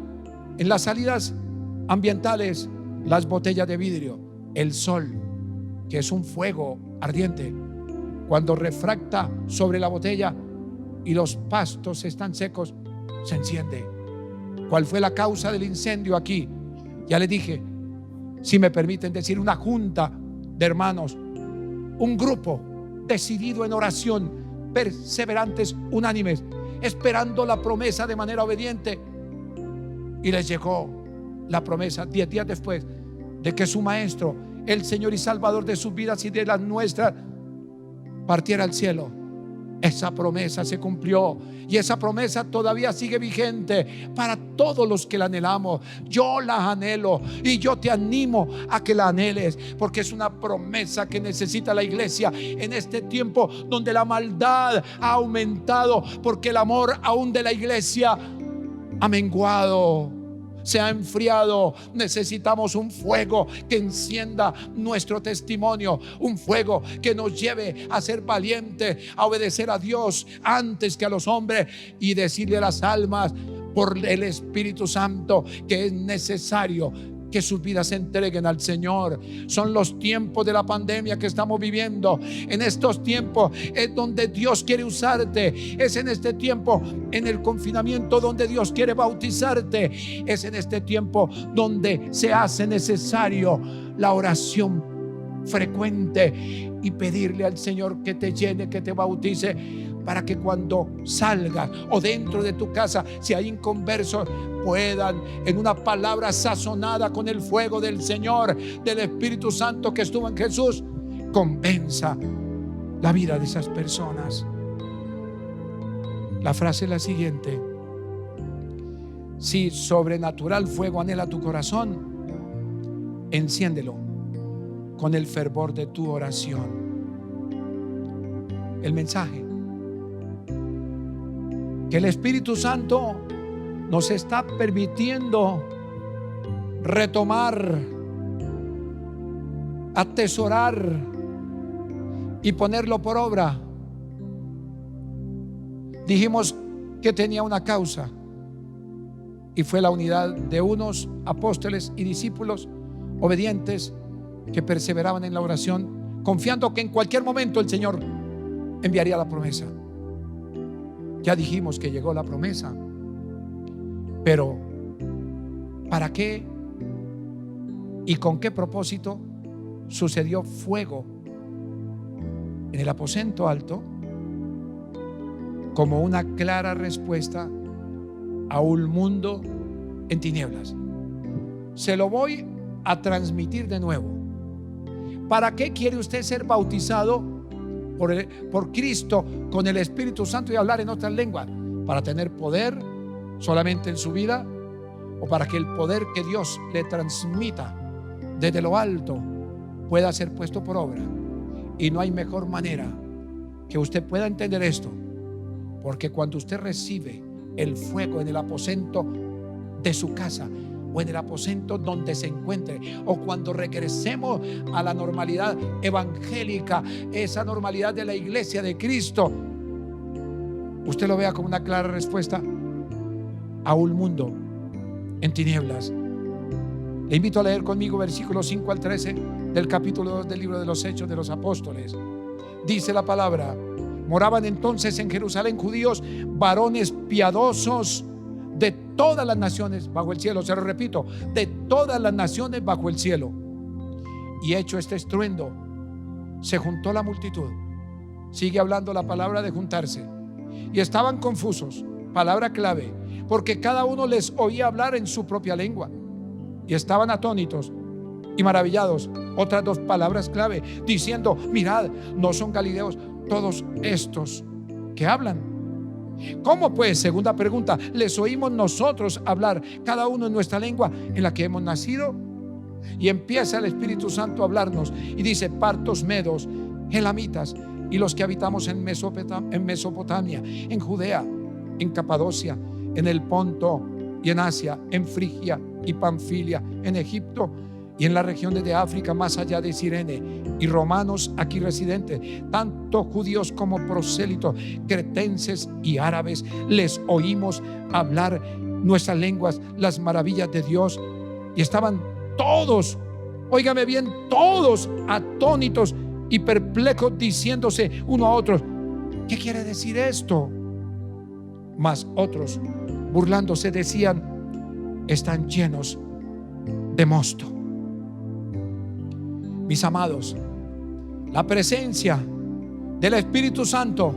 en las salidas ambientales las botellas de vidrio, el sol, que es un fuego ardiente, cuando refracta sobre la botella y los pastos están secos, se enciende. ¿Cuál fue la causa del incendio aquí? Ya les dije, si me permiten decir, una junta de hermanos, un grupo decidido en oración, perseverantes, unánimes, esperando la promesa de manera obediente, y les llegó la promesa 10 días después de que su maestro, el Señor y Salvador de sus vidas y de las nuestras, partiera al cielo. Esa promesa se cumplió y esa promesa todavía sigue vigente para todos los que la anhelamos. Yo la anhelo y yo te animo a que la anheles, porque es una promesa que necesita la iglesia en este tiempo donde la maldad ha aumentado, porque el amor aún de la iglesia ha menguado, se ha enfriado. Necesitamos un fuego que encienda nuestro testimonio, un fuego que nos lleve a ser valientes, a obedecer a Dios antes que a los hombres y decirle a las almas por el Espíritu Santo que es necesario que sus vidas se entreguen al Señor. Son los tiempos de la pandemia que estamos viviendo. En estos tiempos es donde Dios quiere usarte. Es en este tiempo, en el confinamiento, donde Dios quiere bautizarte. Es en este tiempo donde se hace necesario la oración frecuente y pedirle al Señor que te llene, que te bautice, para que cuando salgas o dentro de tu casa, si hay inconversos, puedan en una palabra sazonada con el fuego del Señor, del Espíritu Santo que estuvo en Jesús, convenza la vida de esas personas. La frase es la siguiente: si sobrenatural fuego anhela tu corazón, enciéndelo con el fervor de tu oración. El mensaje: que el Espíritu Santo nos está permitiendo retomar, atesorar y ponerlo por obra. Dijimos que tenía una causa, y fue la unidad de unos apóstoles y discípulos obedientes que perseveraban en la oración, confiando que en cualquier momento el Señor enviaría la promesa. Ya dijimos que llegó la promesa, pero ¿para qué y con qué propósito sucedió fuego en el aposento alto? Como una clara respuesta a un mundo en tinieblas. Se lo voy a transmitir de nuevo. ¿Para qué quiere usted ser bautizado por Cristo con el Espíritu Santo y hablar en otras lenguas? ¿Para tener poder solamente en su vida, o para que el poder que Dios le transmita desde lo alto pueda ser puesto por obra? Y no hay mejor manera que usted pueda entender esto, porque cuando usted recibe el fuego en el aposento de su casa, o en el aposento donde se encuentre, o cuando regresemos a la normalidad evangélica, esa normalidad de la iglesia de Cristo, usted lo vea como una clara respuesta a un mundo en tinieblas. Le invito a leer conmigo versículos 5 al 13 del capítulo 2 del libro de los Hechos de los Apóstoles. Dice la palabra: Moraban entonces en Jerusalén judíos, varones piadosos de todas las naciones bajo el cielo. Se lo repito, de todas las naciones bajo el cielo. Y hecho este estruendo, se juntó la multitud. Sigue hablando la palabra de juntarse. Y estaban confusos, palabra clave, porque cada uno les oía hablar en su propia lengua. Y estaban atónitos y maravillados. Otras dos palabras clave, diciendo: mirad, ¿no son galileos todos estos que hablan? ¿Cómo pues, segunda pregunta, les oímos nosotros hablar cada uno en nuestra lengua en la que hemos nacido? Y empieza el Espíritu Santo a hablarnos y dice: partos, medos, elamitas, y los que habitamos en Mesopotamia, en Judea, en Capadocia, en el Ponto y en Asia, en Frigia y Panfilia, en Egipto y en la región de África más allá de Cirene, y romanos aquí residentes, tanto judíos como prosélitos, cretenses y árabes, les oímos hablar nuestras lenguas las maravillas de Dios. Y estaban todos, óigame bien, todos atónitos y perplejos, diciéndose uno a otro: ¿qué quiere decir esto? Mas otros, burlándose, decían: están llenos de mosto. Mis amados, la presencia del Espíritu Santo,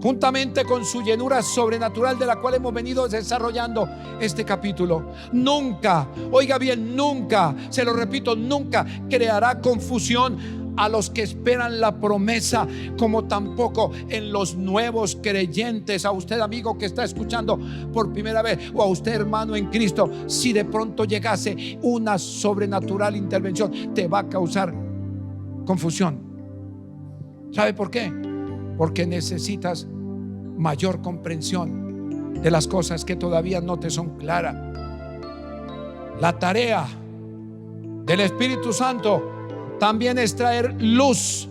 juntamente con su llenura sobrenatural, de la cual hemos venido desarrollando este capítulo, nunca, oiga bien, nunca, se lo repito, nunca creará confusión a los que esperan la promesa, como tampoco en los nuevos creyentes. A usted, amigo, que está escuchando por primera vez, o a usted, hermano en Cristo, si de pronto llegase una sobrenatural intervención, te va a causar confusión. ¿Sabe por qué? Porque necesitas mayor comprensión de las cosas que todavía no te son claras. La tarea del Espíritu Santo también es traer luz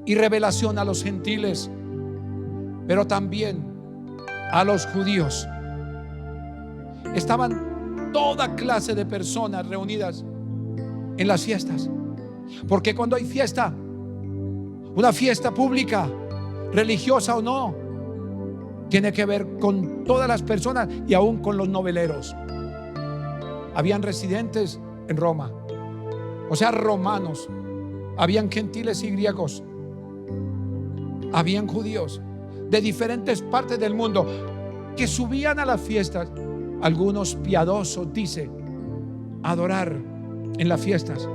y revelación a los gentiles, pero también a los judíos. Estaban toda clase de personas reunidas en las fiestas, porque cuando hay fiesta, una fiesta pública, religiosa o no, tiene que ver con todas las personas y aún con los noveleros. Habían residentes en Roma, o sea, romanos, habían gentiles y griegos, habían judíos de diferentes partes del mundo que subían a las fiestas. Algunos piadosos, dice, adorar en las fiestas,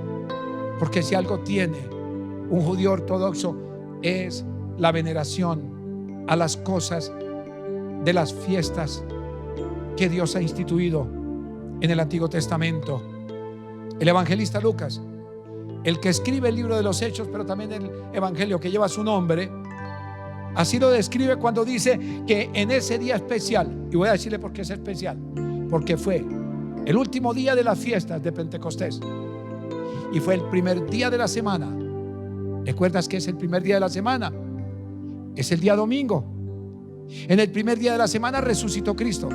porque si algo tiene un judío ortodoxo es la veneración a las cosas de las fiestas que Dios ha instituido en el Antiguo Testamento. El evangelista Lucas, el que escribe el libro de los Hechos, pero también el evangelio que lleva su nombre, así lo describe cuando dice que en ese día especial, y voy a decirle por qué es especial, porque fue el último día de las fiestas de Pentecostés y fue el primer día de la semana. ¿Recuerdas que es el primer día de la semana? Es el día domingo. En el primer día de la semana resucitó Cristo.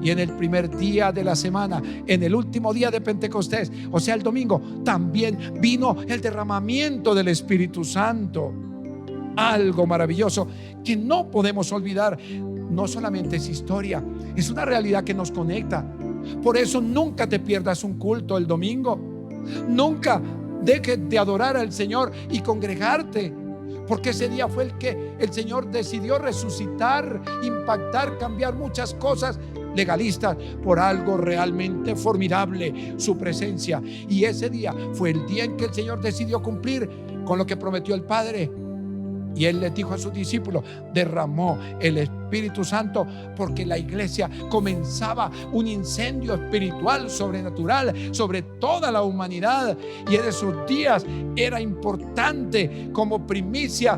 Y en el primer día de la semana, en el último día de Pentecostés, o sea, el domingo, también vino el derramamiento del Espíritu Santo. Algo maravilloso que no podemos olvidar. No solamente es historia, es una realidad que nos conecta. Por eso nunca te pierdas un culto el domingo. Nunca dejes de adorar al Señor y congregarte, porque ese día fue el que el Señor decidió resucitar, impactar, cambiar muchas cosas legalistas por algo realmente formidable, su presencia. Y ese día fue el día en que el Señor decidió cumplir con lo que prometió el Padre. Y Él les dijo a sus discípulos: derramó el Espíritu Santo, porque la iglesia comenzaba un incendio espiritual sobrenatural sobre toda la humanidad. Y en esos días era importante, como primicia,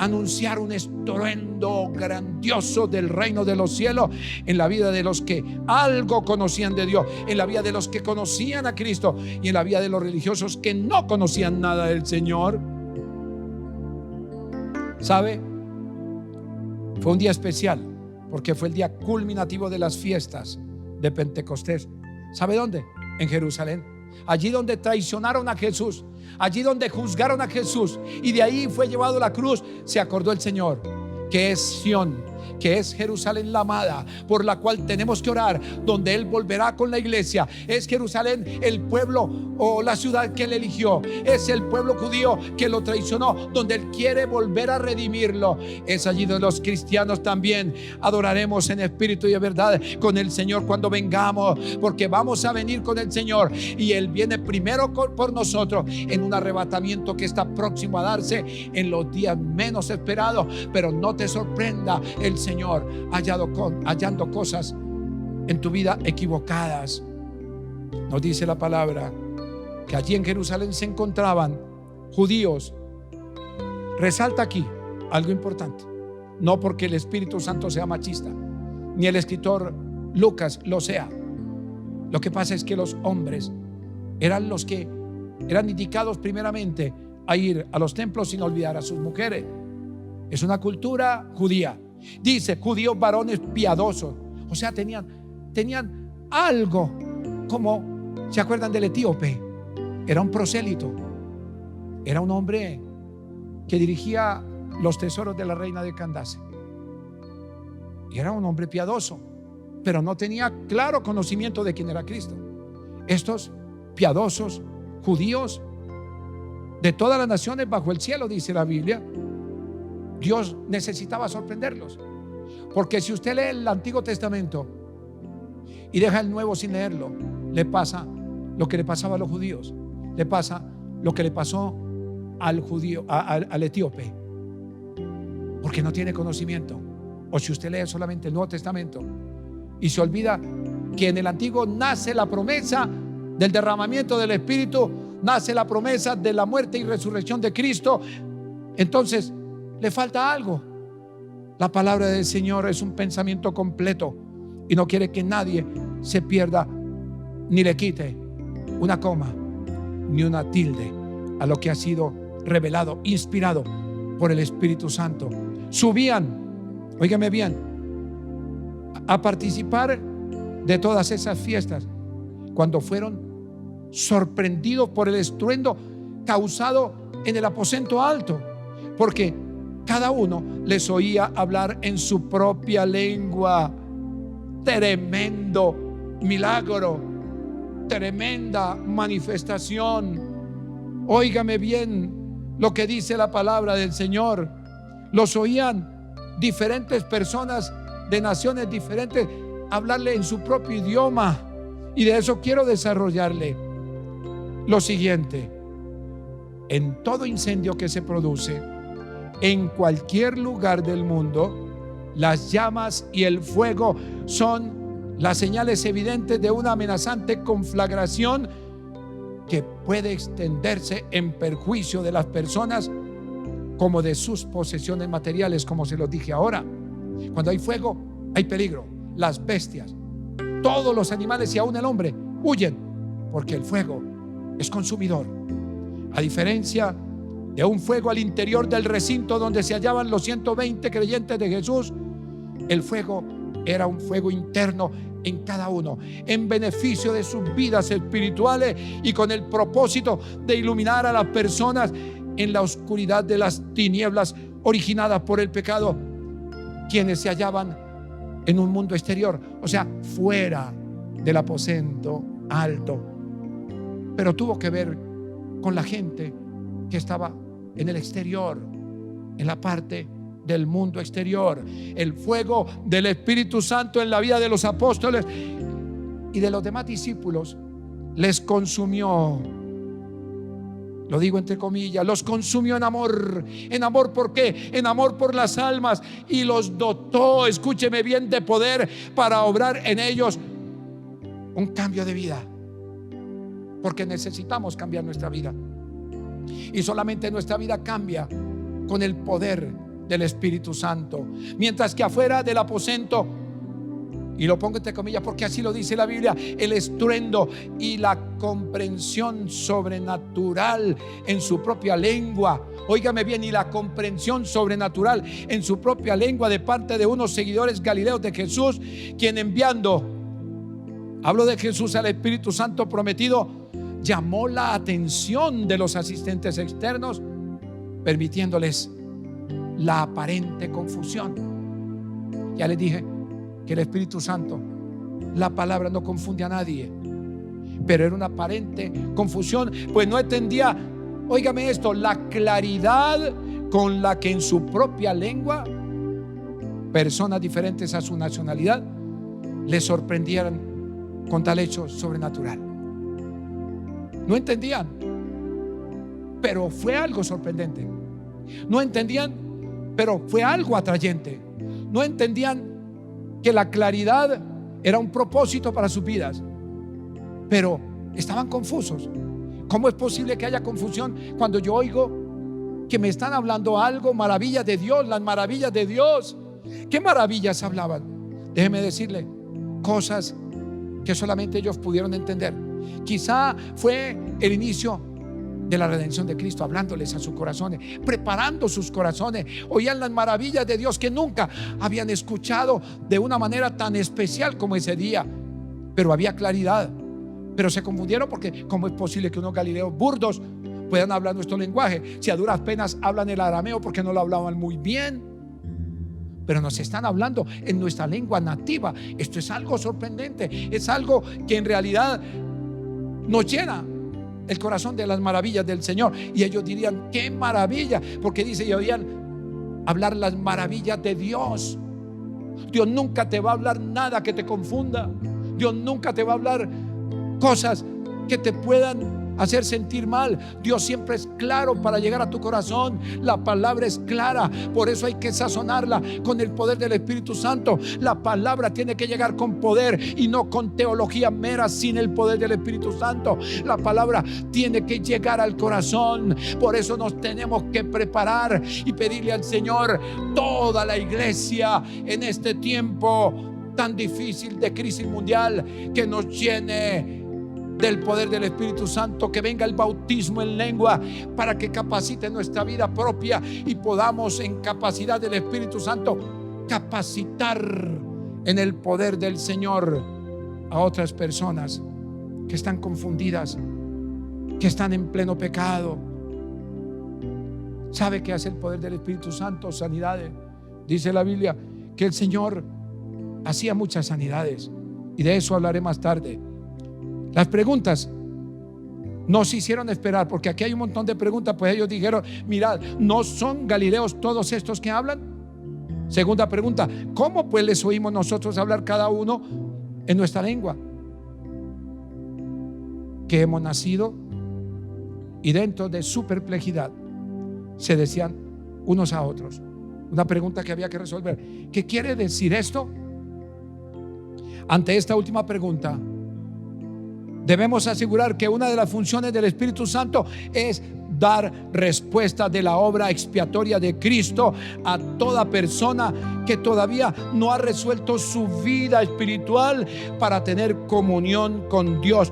anunciar un estruendo grandioso del reino de los cielos en la vida de los que algo conocían de Dios, en la vida de los que conocían a Cristo y en la vida de los religiosos que no conocían nada del Señor. ¿Sabe? Fue un día especial porque fue el día culminativo de las fiestas de Pentecostés. ¿Sabe dónde? En Jerusalén. allí donde traicionaron a Jesús, allí donde juzgaron a Jesús y de ahí fue llevado a la cruz, se acordó el Señor que es Sión, que es Jerusalén la amada, por la cual tenemos que orar, donde Él volverá con la iglesia. Es Jerusalén el pueblo o la ciudad que Él eligió, es el pueblo judío que lo traicionó, donde Él quiere volver a redimirlo. Es allí donde los cristianos también adoraremos en espíritu y en verdad con el Señor cuando vengamos, porque vamos a venir con el Señor y Él viene primero por nosotros en un arrebatamiento que está próximo a darse en los días menos esperados. Pero no te sorprenda el Señor hallando cosas en tu vida equivocadas. Nos dice la palabra que allí en Jerusalén se encontraban judíos. Resalta aquí algo importante, no porque el Espíritu Santo sea machista, ni el escritor Lucas lo sea. Lo que pasa es que los hombres eran los que eran indicados primeramente a ir a los templos sin olvidar a sus mujeres. Es una cultura judía. Dice judíos varones piadosos, o sea, tenían algo como, ¿se acuerdan del etíope? Era un prosélito, era un hombre que dirigía los tesoros de la reina de Candace. Y era un hombre piadoso, pero no tenía claro conocimiento de quién era Cristo. Estos piadosos judíos de todas las naciones bajo el cielo, dice la Biblia, Dios necesitaba sorprenderlos, porque si usted lee el Antiguo Testamento y deja el Nuevo sin leerlo, le pasa lo que le pasaba a los judíos, le pasa lo que le pasó al judío, al etíope, porque no tiene conocimiento. O si usted lee solamente el Nuevo Testamento y se olvida que en el Antiguo nace la promesa del derramamiento del Espíritu, nace la promesa de la muerte y resurrección de Cristo, entonces le falta algo. La palabra del Señor es un pensamiento completo y no quiere que nadie se pierda ni le quite una coma ni una tilde a lo que ha sido revelado, inspirado por el Espíritu Santo. Subían, óigame bien, a participar de todas esas fiestas cuando fueron sorprendidos por el estruendo causado en el aposento alto, porque cada uno les oía hablar en su propia lengua. Tremendo milagro, tremenda manifestación. Óigame bien lo que dice la palabra del Señor. Los oían diferentes personas de naciones diferentes hablarle en su propio idioma, y de eso quiero desarrollarle lo siguiente. En todo incendio que se produce en cualquier lugar del mundo, las llamas y el fuego son las señales evidentes de una amenazante conflagración que puede extenderse en perjuicio de las personas como de sus posesiones materiales, como se los dije ahora. Cuando hay fuego, hay peligro. Las bestias, todos los animales y aún el hombre huyen, porque el fuego es consumidor. A diferencia de un fuego al interior del recinto donde se hallaban los 120 creyentes de Jesús, el fuego era un fuego interno en cada uno, en beneficio de sus vidas espirituales y con el propósito de iluminar a las personas en la oscuridad de las tinieblas originadas por el pecado, quienes se hallaban en un mundo exterior, o sea, fuera del aposento alto. Pero tuvo que ver con la gente que estaba en el exterior, en la parte del mundo exterior. El fuego del Espíritu Santo en la vida de los apóstoles y de los demás discípulos les consumió. Lo digo entre comillas, los consumió en amor. ¿En amor por qué? En amor por las almas, y los dotó, escúcheme bien, de poder para obrar en ellos un cambio de vida, porque necesitamos cambiar nuestra vida, y solamente nuestra vida cambia con el poder del Espíritu Santo. Mientras que afuera del aposento, y lo pongo entre comillas porque así lo dice la Biblia, el estruendo y la comprensión sobrenatural en su propia lengua, óigame bien, y la comprensión sobrenatural en su propia lengua de parte de unos seguidores galileos de Jesús, quien enviando, hablo de Jesús, al Espíritu Santo prometido, llamó la atención de los asistentes externos, permitiéndoles la aparente confusión. Ya les dije que el Espíritu Santo, la palabra no confunde a nadie, pero era una aparente confusión, pues no entendía, óigame esto, la claridad con la que en su propia lengua personas diferentes a su nacionalidad le sorprendieran con tal hecho sobrenatural. No entendían, pero fue algo sorprendente. No entendían, pero fue algo atrayente. No entendían que la claridad era un propósito para sus vidas, pero estaban confusos. ¿Cómo es posible que haya confusión cuando yo oigo que me están hablando algo, maravillas de Dios, las maravillas de Dios? ¿Qué maravillas hablaban? Déjeme decirle, cosas que solamente ellos pudieron entender. Quizá fue el inicio de la redención de Cristo, hablándoles a sus corazones, preparando sus corazones. Oían las maravillas de Dios que nunca habían escuchado de una manera tan especial como ese día, pero había claridad. Pero se confundieron porque ¿cómo es posible que unos galileos burdos puedan hablar nuestro lenguaje? Si a duras penas hablan el arameo porque no lo hablaban muy bien, pero nos están hablando en nuestra lengua nativa. Esto es algo sorprendente, es algo que en realidad nos llena el corazón de las maravillas del Señor. Y ellos dirían: qué maravilla, porque dice, y oían hablar las maravillas de Dios. Dios nunca te va a hablar nada que te confunda. Dios nunca te va a hablar cosas que te puedan hacer sentir mal. Dios siempre es claro para llegar a tu corazón. La palabra es clara, por eso hay que sazonarla con el poder del Espíritu Santo. La palabra tiene que llegar con poder y no con teología mera sin el poder del Espíritu Santo. La palabra tiene que llegar al corazón. Por eso nos tenemos que preparar y pedirle al Señor, toda la iglesia en este tiempo tan difícil de crisis mundial, que nos llene del poder del Espíritu Santo, que venga el bautismo en lengua para que capacite nuestra vida propia y podamos, en capacidad del Espíritu Santo, capacitar en el poder del Señor a otras personas que están confundidas, que están en pleno pecado. ¿Sabe qué hace el poder del Espíritu Santo? Sanidades. Dice la Biblia que el Señor hacía muchas sanidades, y de eso hablaré más tarde. Las preguntas nos hicieron esperar, porque aquí hay un montón de preguntas. Pues ellos dijeron: mirad, ¿no son galileos todos estos que hablan? Segunda pregunta: ¿cómo pues les oímos nosotros hablar cada uno en nuestra lengua que hemos nacido? Y dentro de su perplejidad se decían unos a otros. Una pregunta que había que resolver: ¿qué quiere decir esto? Ante esta última pregunta, debemos asegurar que una de las funciones del Espíritu Santo es dar respuesta de la obra expiatoria de Cristo a toda persona que todavía no ha resuelto su vida espiritual para tener comunión con Dios.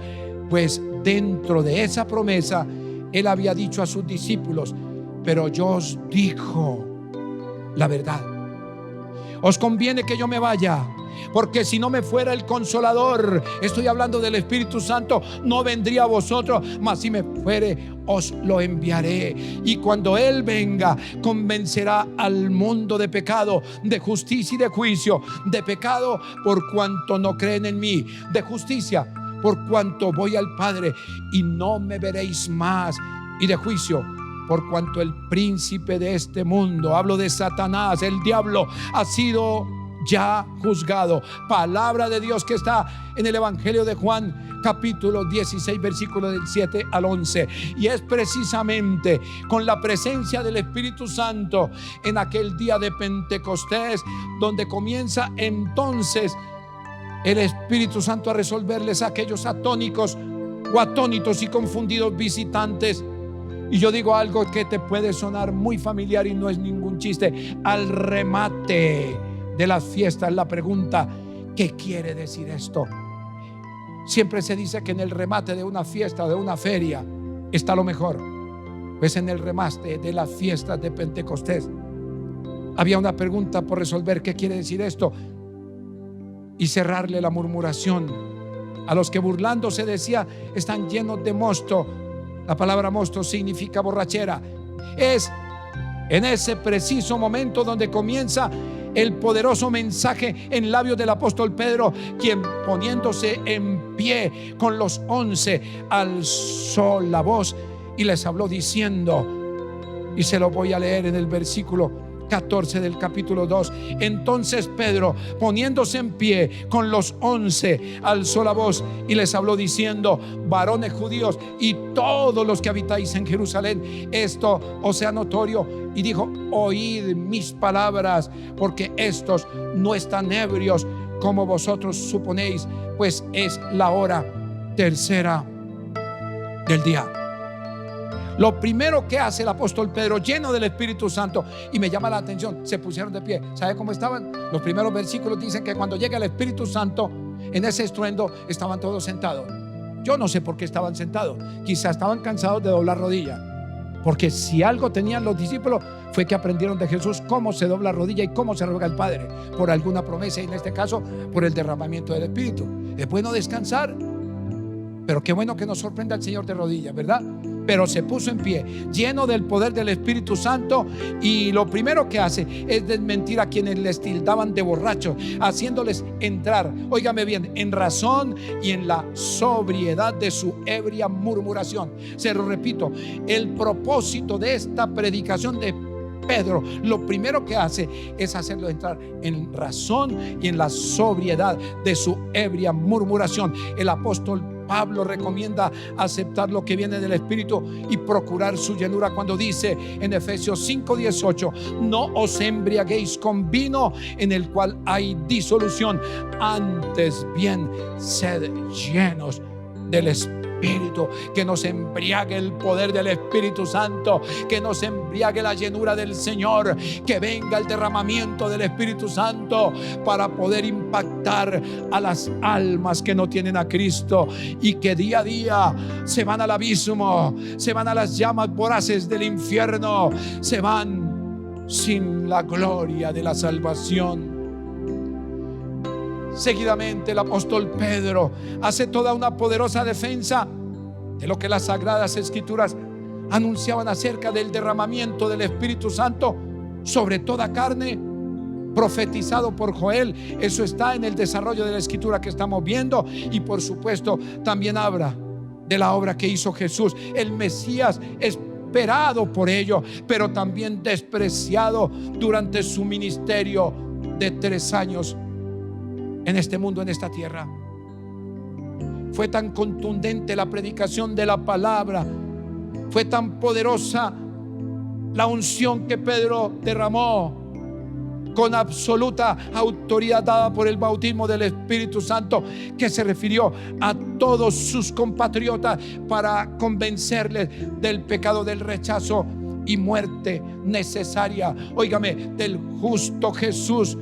Pues dentro de esa promesa, Él había dicho a sus discípulos: pero yo os digo la verdad, os conviene que yo me vaya, porque si no me fuera el Consolador, estoy hablando del Espíritu Santo, no vendría a vosotros, mas si me fuere, os lo enviaré. Y cuando Él venga, convencerá al mundo de pecado, de justicia y de juicio. De pecado, por cuanto no creen en mí; de justicia, por cuanto voy al Padre y no me veréis más; y de juicio, por cuanto el príncipe de este mundo, hablo de Satanás, el diablo, ha sido ya juzgado. Palabra de Dios que está en el Evangelio de Juan, capítulo 16, versículo del 7 al 11. Y es precisamente con la presencia del Espíritu Santo en aquel día de Pentecostés donde comienza entonces el Espíritu Santo a resolverles a aquellos atónicos o atónitos y confundidos visitantes. Y yo digo algo que te puede sonar muy familiar y no es ningún chiste. Al remate de las fiestas, la pregunta: ¿qué quiere decir esto? Siempre se dice que en el remate de una fiesta, de una feria, está lo mejor. Pues en el remate de las fiestas de Pentecostés había una pregunta por resolver: ¿qué quiere decir esto? Y cerrarle la murmuración a los que burlándose decía: están llenos de mosto. La palabra mosto significa borrachera. Es en ese preciso momento donde comienza el poderoso mensaje en labios del apóstol Pedro, quien poniéndose en pie con los 11 alzó la voz y les habló diciendo, y se lo voy a leer en el versículo 14 del capítulo 2. Entonces Pedro, poniéndose en pie con los 11, alzó la voz y les habló diciendo: varones judíos y todos los que habitáis en Jerusalén, esto os sea notorio. Y dijo: oíd mis palabras, porque estos no están ebrios como vosotros suponéis, pues es la hora tercera del día. Lo primero que hace el apóstol Pedro, lleno del Espíritu Santo, y me llama la atención, se pusieron de pie. ¿Sabe cómo estaban? Los primeros versículos dicen que cuando llega el Espíritu Santo, en ese estruendo estaban todos sentados. Yo no sé por qué estaban sentados. Quizás estaban cansados de doblar rodilla, porque si algo tenían los discípulos fue que aprendieron de Jesús cómo se dobla rodilla y cómo se ruega al Padre por alguna promesa, y en este caso por el derramamiento del Espíritu. Es bueno descansar, pero qué bueno que nos sorprenda el Señor de rodillas, ¿verdad? Pero se puso en pie, lleno del poder del Espíritu Santo, y lo primero que hace es desmentir a quienes les tildaban de borrachos, haciéndoles entrar, óigame bien, en razón y en la sobriedad de su ebria murmuración. Se lo repito, el propósito de esta predicación de Pedro, lo primero que hace es hacerlo entrar en razón y en la sobriedad de su ebria murmuración. El apóstol Pablo recomienda aceptar lo que viene del Espíritu y procurar su llenura cuando dice en Efesios 5:18: no os embriaguéis con vino en el cual hay disolución, antes bien sed llenos del Espíritu. Que nos embriague el poder del Espíritu Santo, que nos embriague la llenura del Señor, que venga el derramamiento del Espíritu Santo para poder impactar a las almas que no tienen a Cristo y que día a día se van al abismo, se van a las llamas voraces del infierno, se van sin la gloria de la salvación. Seguidamente el apóstol Pedro hace toda una poderosa defensa de lo que las sagradas escrituras anunciaban acerca del derramamiento del Espíritu Santo sobre toda carne, profetizado por Joel. Eso está en el desarrollo de la escritura que estamos viendo, y por supuesto también habla de la obra que hizo Jesús, el Mesías esperado por ello, pero también despreciado durante su ministerio de 3 años en este mundo, en esta tierra. Fue tan contundente la predicación de la palabra, fue tan poderosa la unción que Pedro derramó con absoluta autoridad dada por el bautismo del Espíritu Santo, que se refirió a todos sus compatriotas para convencerles del pecado, del rechazo y muerte necesaria, óigame, del justo Jesús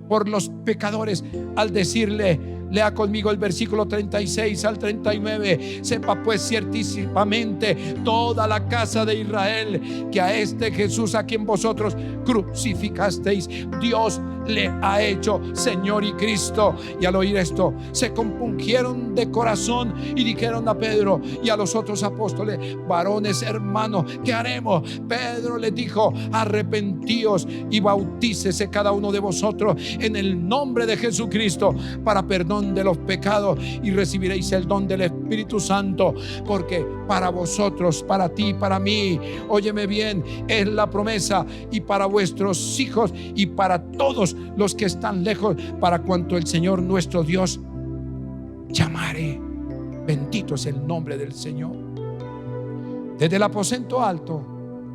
por los pecadores, al decirle, lea conmigo el versículo 36 al 39: sepa pues ciertísimamente toda la casa de Israel que a este Jesús a quien vosotros crucificasteis, Dios le ha hecho Señor y Cristo. Y al oír esto se compungieron de corazón y dijeron a Pedro y a los otros apóstoles: varones hermanos, ¿qué haremos? Pedro les dijo: arrepentíos y bautícese cada uno de vosotros en el nombre de Jesucristo para perdón de los pecados, y recibiréis el don del Espíritu Santo, porque para vosotros, para ti, para mí, óyeme bien, es la promesa, y para vuestros hijos y para todos los que están lejos, para cuanto el Señor nuestro Dios llamare. Bendito es el nombre del Señor. Desde el aposento alto,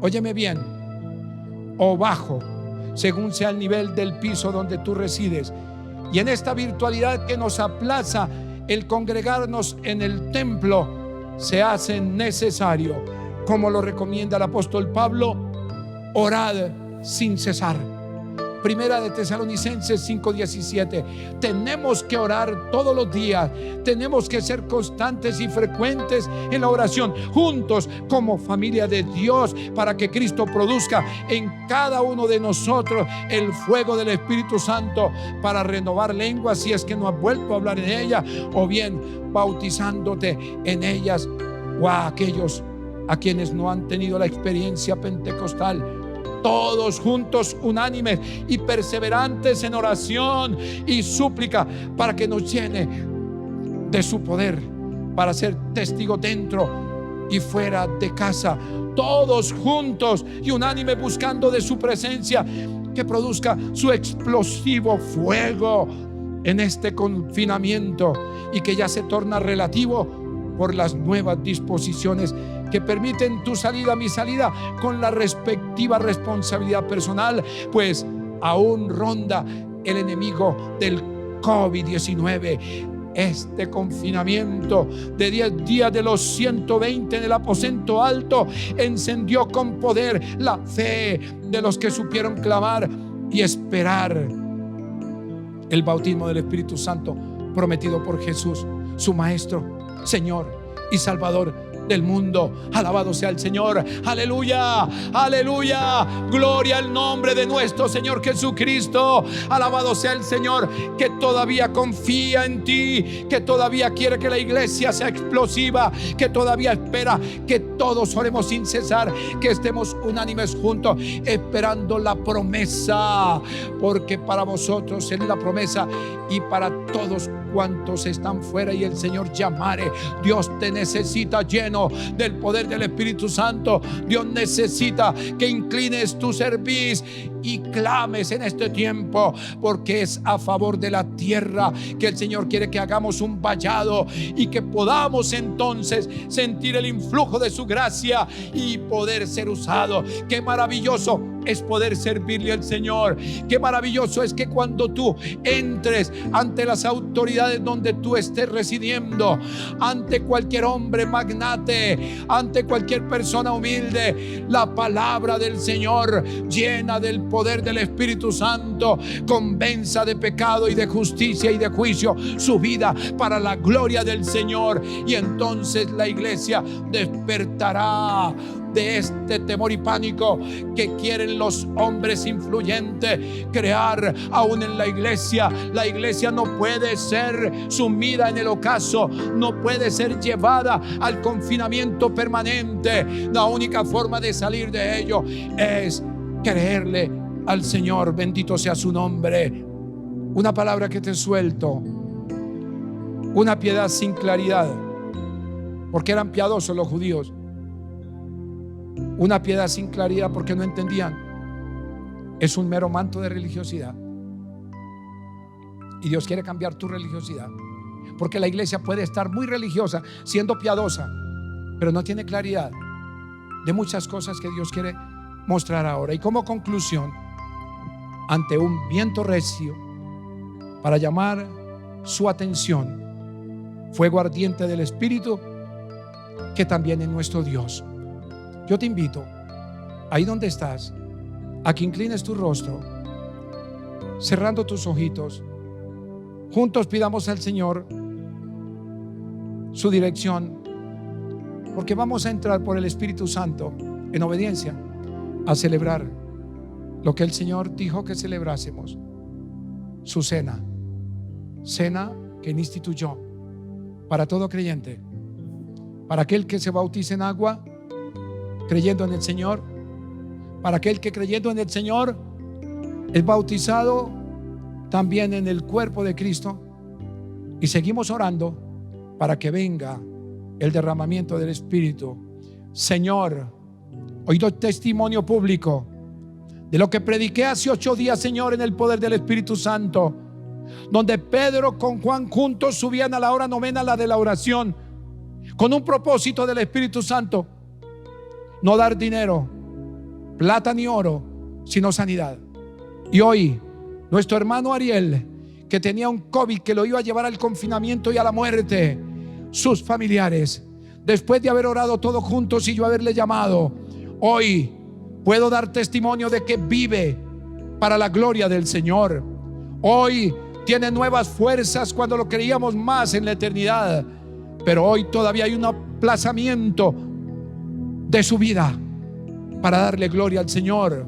óyeme bien, o bajo, según sea el nivel del piso donde tú resides, y en esta virtualidad que nos aplaza el congregarnos en el templo, se hace necesario, como lo recomienda el apóstol Pablo, orad sin cesar. Primera de Tesalonicenses 5:17. Tenemos que orar todos los días. Tenemos que ser constantes y frecuentes en la oración, juntos como familia de Dios, para que Cristo produzca en cada uno de nosotros el fuego del Espíritu Santo para renovar lenguas, si es que no has vuelto a hablar en ella, o bien bautizándote en ellas, o a aquellos a quienes no han tenido la experiencia pentecostal. Todos juntos, unánimes y perseverantes en oración y súplica, para que nos llene de su poder, para ser testigos dentro y fuera de casa. Todos juntos y unánimes, buscando de su presencia, que produzca su explosivo fuego en este confinamiento, y que ya se torna relativo por las nuevas disposiciones que permiten tu salida, mi salida, con la respectiva responsabilidad personal, pues aún ronda el enemigo del COVID-19. Este confinamiento de 10 días de los 120 en el aposento alto encendió con poder la fe de los que supieron clamar y esperar el bautismo del Espíritu Santo prometido por Jesús, su Maestro, Señor y Salvador del mundo. Alabado sea el Señor. Aleluya, aleluya. Gloria al nombre de nuestro Señor Jesucristo. Alabado sea el Señor, que todavía confía en ti, que todavía quiere que la iglesia sea explosiva, que todavía espera que todos oremos sin cesar, que estemos unánimes juntos, esperando la promesa, porque para vosotros es la promesa, y para todos cuantos están fuera y el Señor llamare. Dios te necesita lleno del poder del Espíritu Santo. Dios necesita que inclines tu cerviz y clames en este tiempo, porque es a favor de la tierra que el Señor quiere que hagamos un vallado, y que podamos entonces sentir el influjo de su gracia y poder ser usado. Qué maravilloso es poder servirle al Señor. Qué maravilloso es que cuando tú entres ante las autoridades donde tú estés residiendo, ante cualquier hombre magnate, ante cualquier persona humilde, la palabra del Señor, llena del poder del Espíritu Santo, convenza de pecado y de justicia y de juicio su vida para la gloria del Señor. Y entonces la iglesia despertará de este temor y pánico que quieren los hombres influyentes crear aún en la iglesia. La iglesia no puede ser sumida en el ocaso, no puede ser llevada al confinamiento permanente. La única forma de salir de ello es creerle al Señor. Bendito sea su nombre. Una palabra que te suelto: una piedad sin claridad, porque eran piadosos los judíos. Una piedad sin claridad porque no entendían. Es un mero manto de religiosidad. Y Dios quiere cambiar tu religiosidad, porque la iglesia puede estar muy religiosa, siendo piadosa, pero no tiene claridad de muchas cosas que Dios quiere mostrar ahora. Y como conclusión, ante un viento recio, para llamar su atención, fuego ardiente del Espíritu, que también es nuestro Dios. Yo te invito, ahí donde estás, a que inclines tu rostro, cerrando tus ojitos. Juntos pidamos al Señor su dirección, porque vamos a entrar por el Espíritu Santo en obediencia a celebrar lo que el Señor dijo que celebrásemos: su cena que Él instituyó para todo creyente, para aquel que se bautice en agua creyendo en el Señor, para aquel que creyendo en el Señor es bautizado también en el cuerpo de Cristo. Y seguimos orando para que venga el derramamiento del Espíritu. Señor, hoy doy testimonio público de lo que prediqué hace 8 días, Señor, en el poder del Espíritu Santo, donde Pedro con Juan juntos subían a la hora novena, la de la oración, con un propósito del Espíritu Santo: no dar dinero, plata ni oro, sino sanidad. Y hoy nuestro hermano Ariel, que tenía un COVID que lo iba a llevar al confinamiento y a la muerte, sus familiares, después de haber orado todos juntos y yo haberle llamado, hoy puedo dar testimonio de que vive para la gloria del Señor. Hoy tiene nuevas fuerzas cuando lo creíamos más en la eternidad, pero hoy todavía hay un aplazamiento de su vida para darle gloria al Señor.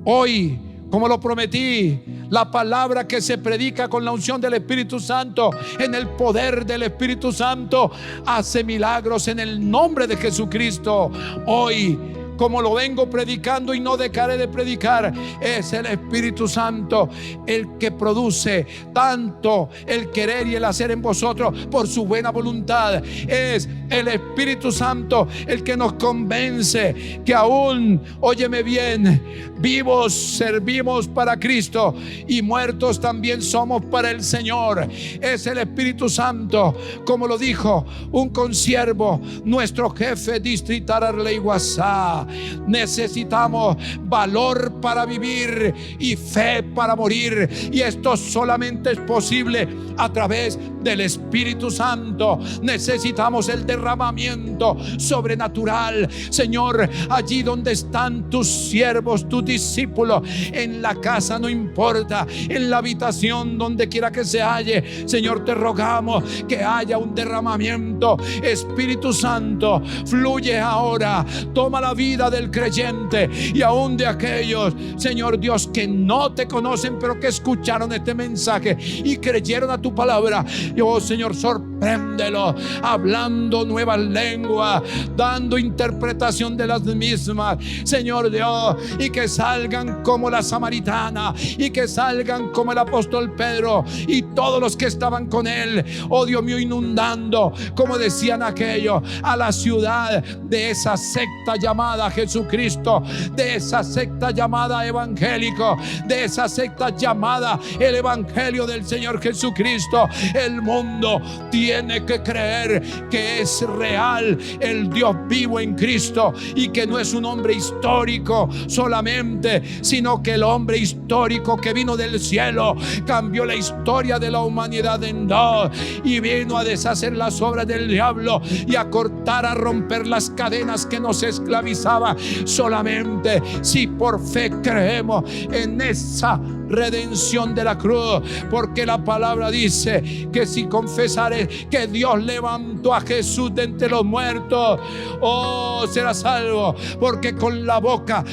Hoy, como lo prometí, la palabra que se predica con la unción del Espíritu Santo, en el poder del Espíritu Santo, hace milagros en el nombre de Jesucristo. Hoy, como lo vengo predicando y no dejaré de predicar, es el Espíritu Santo el que produce tanto el querer y el hacer en vosotros por su buena voluntad. Es el Espíritu Santo el que nos convence que aún, óyeme bien, vivos servimos para Cristo y muertos también somos para el Señor. Es el Espíritu Santo, como lo dijo un consiervo, nuestro jefe distrital Arley Guasá. Necesitamos valor para vivir y fe para morir, y esto solamente es posible a través del Espíritu Santo. Necesitamos el derramamiento sobrenatural. Señor, allí donde están tus siervos, tus discípulos, en la casa no importa, en la habitación, donde quiera que se halle, Señor, te rogamos que haya un derramamiento. Espíritu Santo, fluye ahora, toma la vida del creyente y aún de aquellos, Señor Dios, que no te conocen, pero que escucharon este mensaje y creyeron a tu palabra. Oh Señor, sorpréndelo hablando nuevas lenguas, dando interpretación de las mismas, Señor Dios, y que salgan como la samaritana, y que salgan como el apóstol Pedro y todos los que estaban con él. Oh Dios mío, inundando, como decían aquellos, a la ciudad de esa secta llamada Jesucristo, de esa secta llamada evangélico, de esa secta llamada el evangelio del Señor Jesucristo. El mundo tiene que creer que es real el Dios vivo en Cristo, y que no es un hombre histórico solamente, sino que el hombre histórico que vino del cielo cambió la historia de la humanidad en dos, y vino a deshacer las obras del diablo y a cortar, a romper las cadenas que nos esclavizaban. Solamente si por fe creemos en esa redención de la cruz, porque la palabra dice que si confesare que Dios levantó a Jesús de entre los muertos, oh, será salvo. Porque con la boca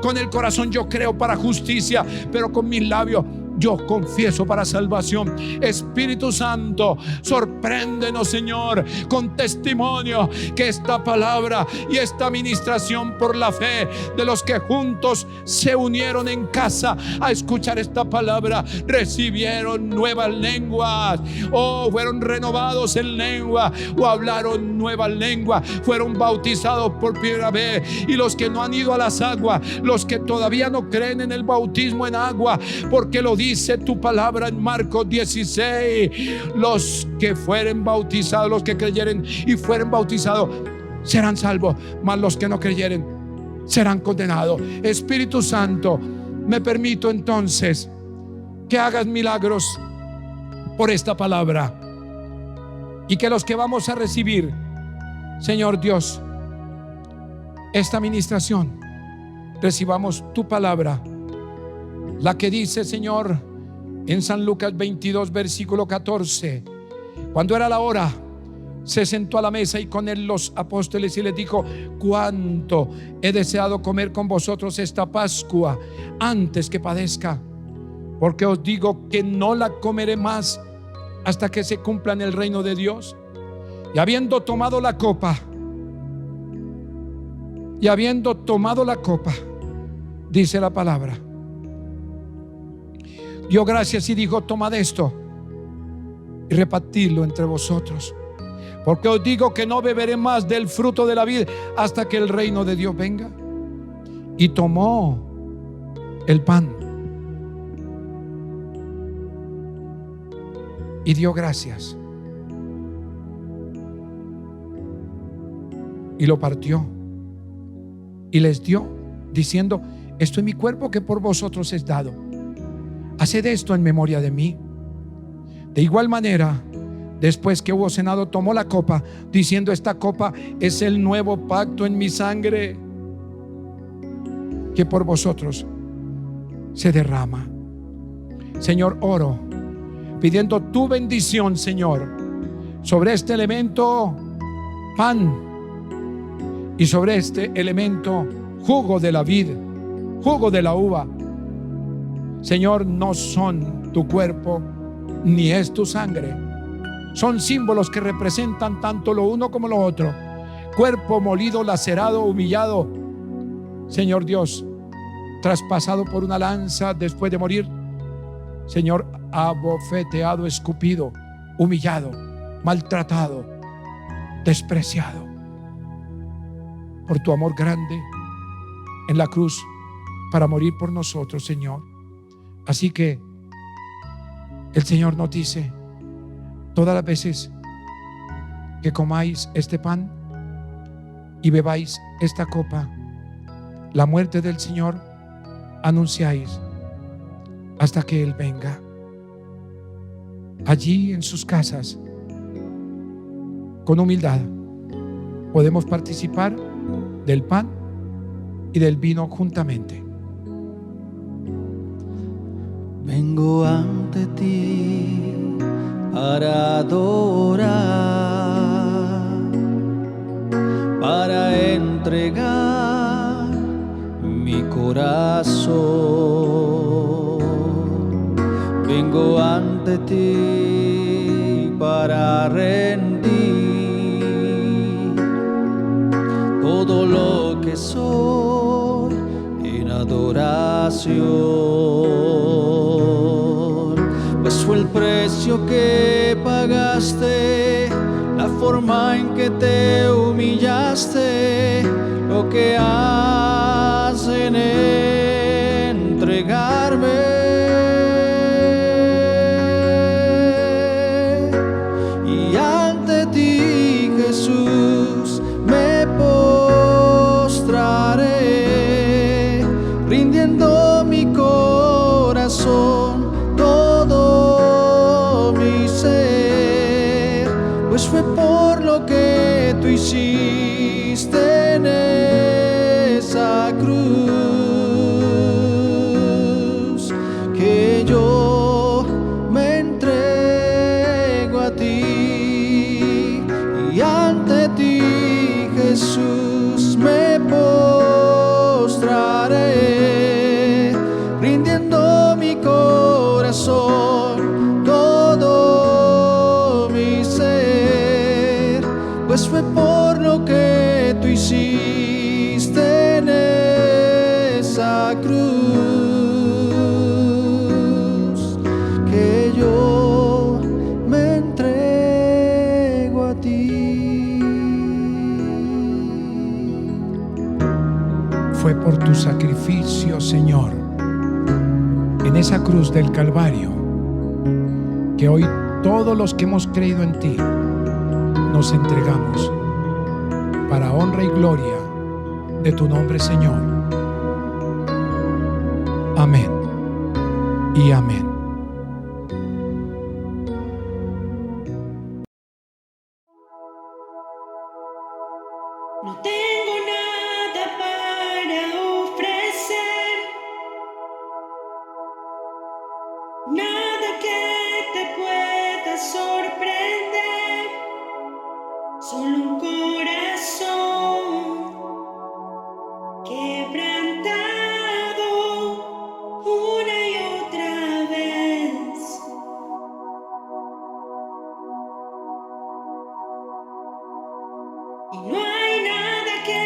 con el corazón yo creo para justicia, pero con mis labios yo confieso para salvación. Espíritu Santo, sorpréndenos, Señor, con testimonio, que esta palabra y esta administración por la fe de los que juntos se unieron en casa a escuchar esta palabra, recibieron nuevas lenguas, o fueron renovados en lengua, o hablaron nuevas lenguas, fueron bautizados por primera vez. Y los que no han ido a las aguas, los que todavía no creen en el bautismo en agua, porque lo dice tu palabra en Marcos 16, los que fueren bautizados, los que creyeren y fueren bautizados, serán salvos, mas los que no creyeren serán condenados. Espíritu Santo, me permito entonces que hagas milagros por esta palabra, y que los que vamos a recibir, Señor Dios, esta administración, recibamos tu palabra, la que dice, Señor, en San Lucas 22 versículo 14, cuando era la hora, se sentó a la mesa y con él los apóstoles, y les dijo: cuánto he deseado comer con vosotros esta Pascua antes que padezca, porque os digo que no la comeré más hasta que se cumpla en el reino de Dios. Y habiendo tomado la copa, dice la palabra, dio gracias y dijo: tomad esto y repartidlo entre vosotros, porque os digo que no beberé más del fruto de la vid hasta que el reino de Dios venga. Y tomó el pan y dio gracias y lo partió y les dio, diciendo: esto es mi cuerpo que por vosotros es dado, haced esto en memoria de mí. De igual manera, después que hubo cenado, tomó la copa, diciendo: esta copa es el nuevo pacto en mi sangre, que por vosotros se derrama. Señor, oro pidiendo tu bendición, Señor, sobre este elemento pan y sobre este elemento jugo de la vid, jugo de la uva. Señor, no son tu cuerpo ni es tu sangre. Son símbolos que representan tanto lo uno como lo otro. Cuerpo molido, lacerado, humillado, Señor Dios, traspasado por una lanza después de morir. Señor, abofeteado, escupido, humillado, maltratado, despreciado por tu amor grande en la cruz para morir por nosotros, Señor. Así que el Señor nos dice: todas las veces que comáis este pan y bebáis esta copa, la muerte del Señor anunciáis hasta que Él venga. Allí en sus casas, con humildad, podemos participar del pan y del vino juntamente. Vengo ante ti para adorar, para entregar mi corazón. Vengo ante ti para rendir todo lo que soy en adoración, pues fue el precio que pagaste, la forma en que te humillaste, lo que hacen entregarme. Y ante ti, Jesús, me postraré, rindiendo mi corazón, todo mi ser, pues fue por lo que tú hiciste en esa cruz que yo me entrego a ti. Y ante ti, Jesús, me postraré, rindiendo mi corazón, todo mi ser, pues fue por lo que tú hiciste en esa cruz que yo me entrego a ti. Fue por tu sacrificio, Señor, en esa cruz del Calvario, que hoy todos los que hemos creído en ti nos entregamos para honra y gloria de tu nombre, Señor. Amén y amén. No tengo nada para ofrecer, nada que te pueda sorprender, solo un corazón quebrantado una y otra vez. Y no hay nada que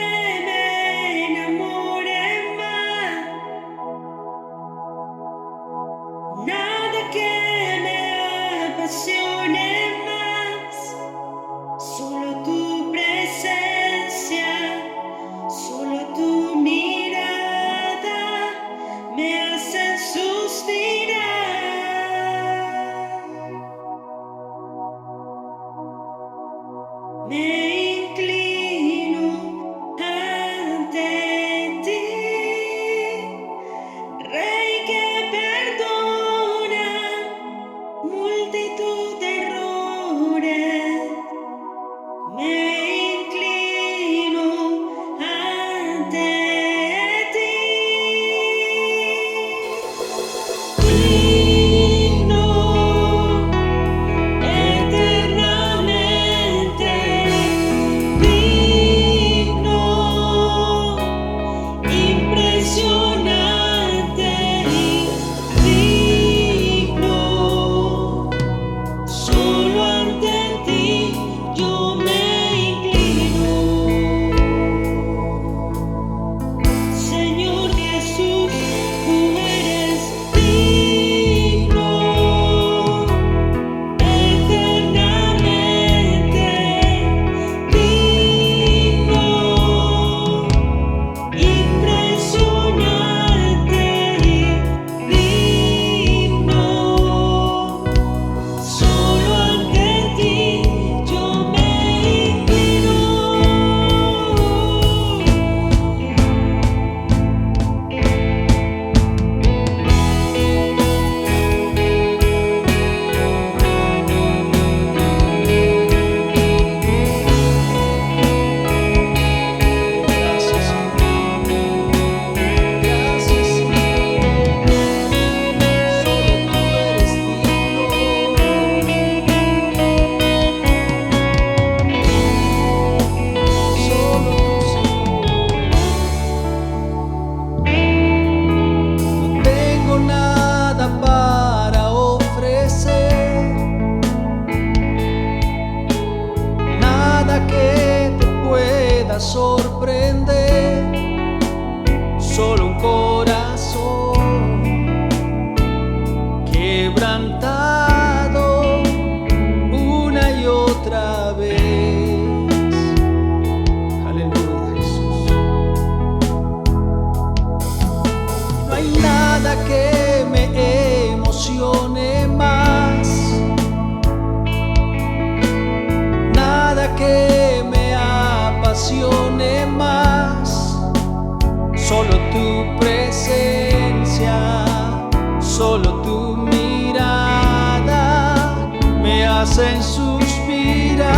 impresione más. Solo tu presencia, solo tu mirada me hacen suspirar.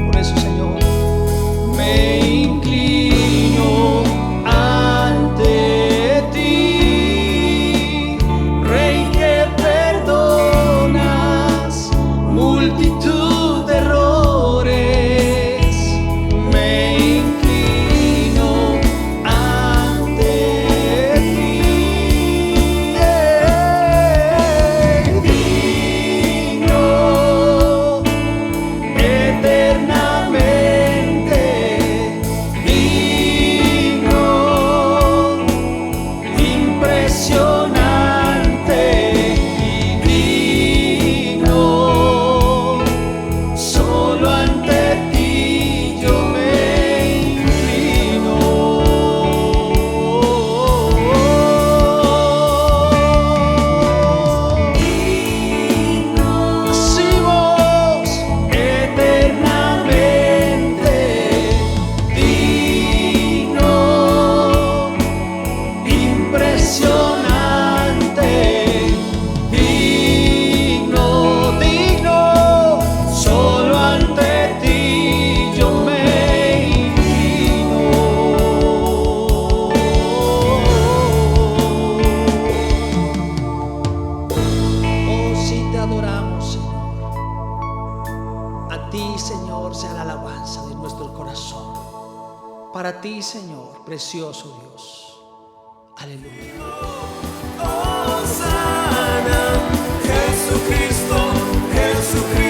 Por eso, Señor, me inclino ante ti, Rey que perdonas multitud de errores. Me inclino ante ti, digno eternamente, digno, impresionante y digno. Solo ante ti yo me inclino. Nacimos eternamente, digno, impresionante, digno, digno. Solo ante ti yo me inclino. Oh, si te adoramos, Señor. A ti, Señor, sea la alabanza de nuestro corazón. Para ti, Señor, precioso Dios. Aleluya. Hosanna, Jesucristo, Jesucristo.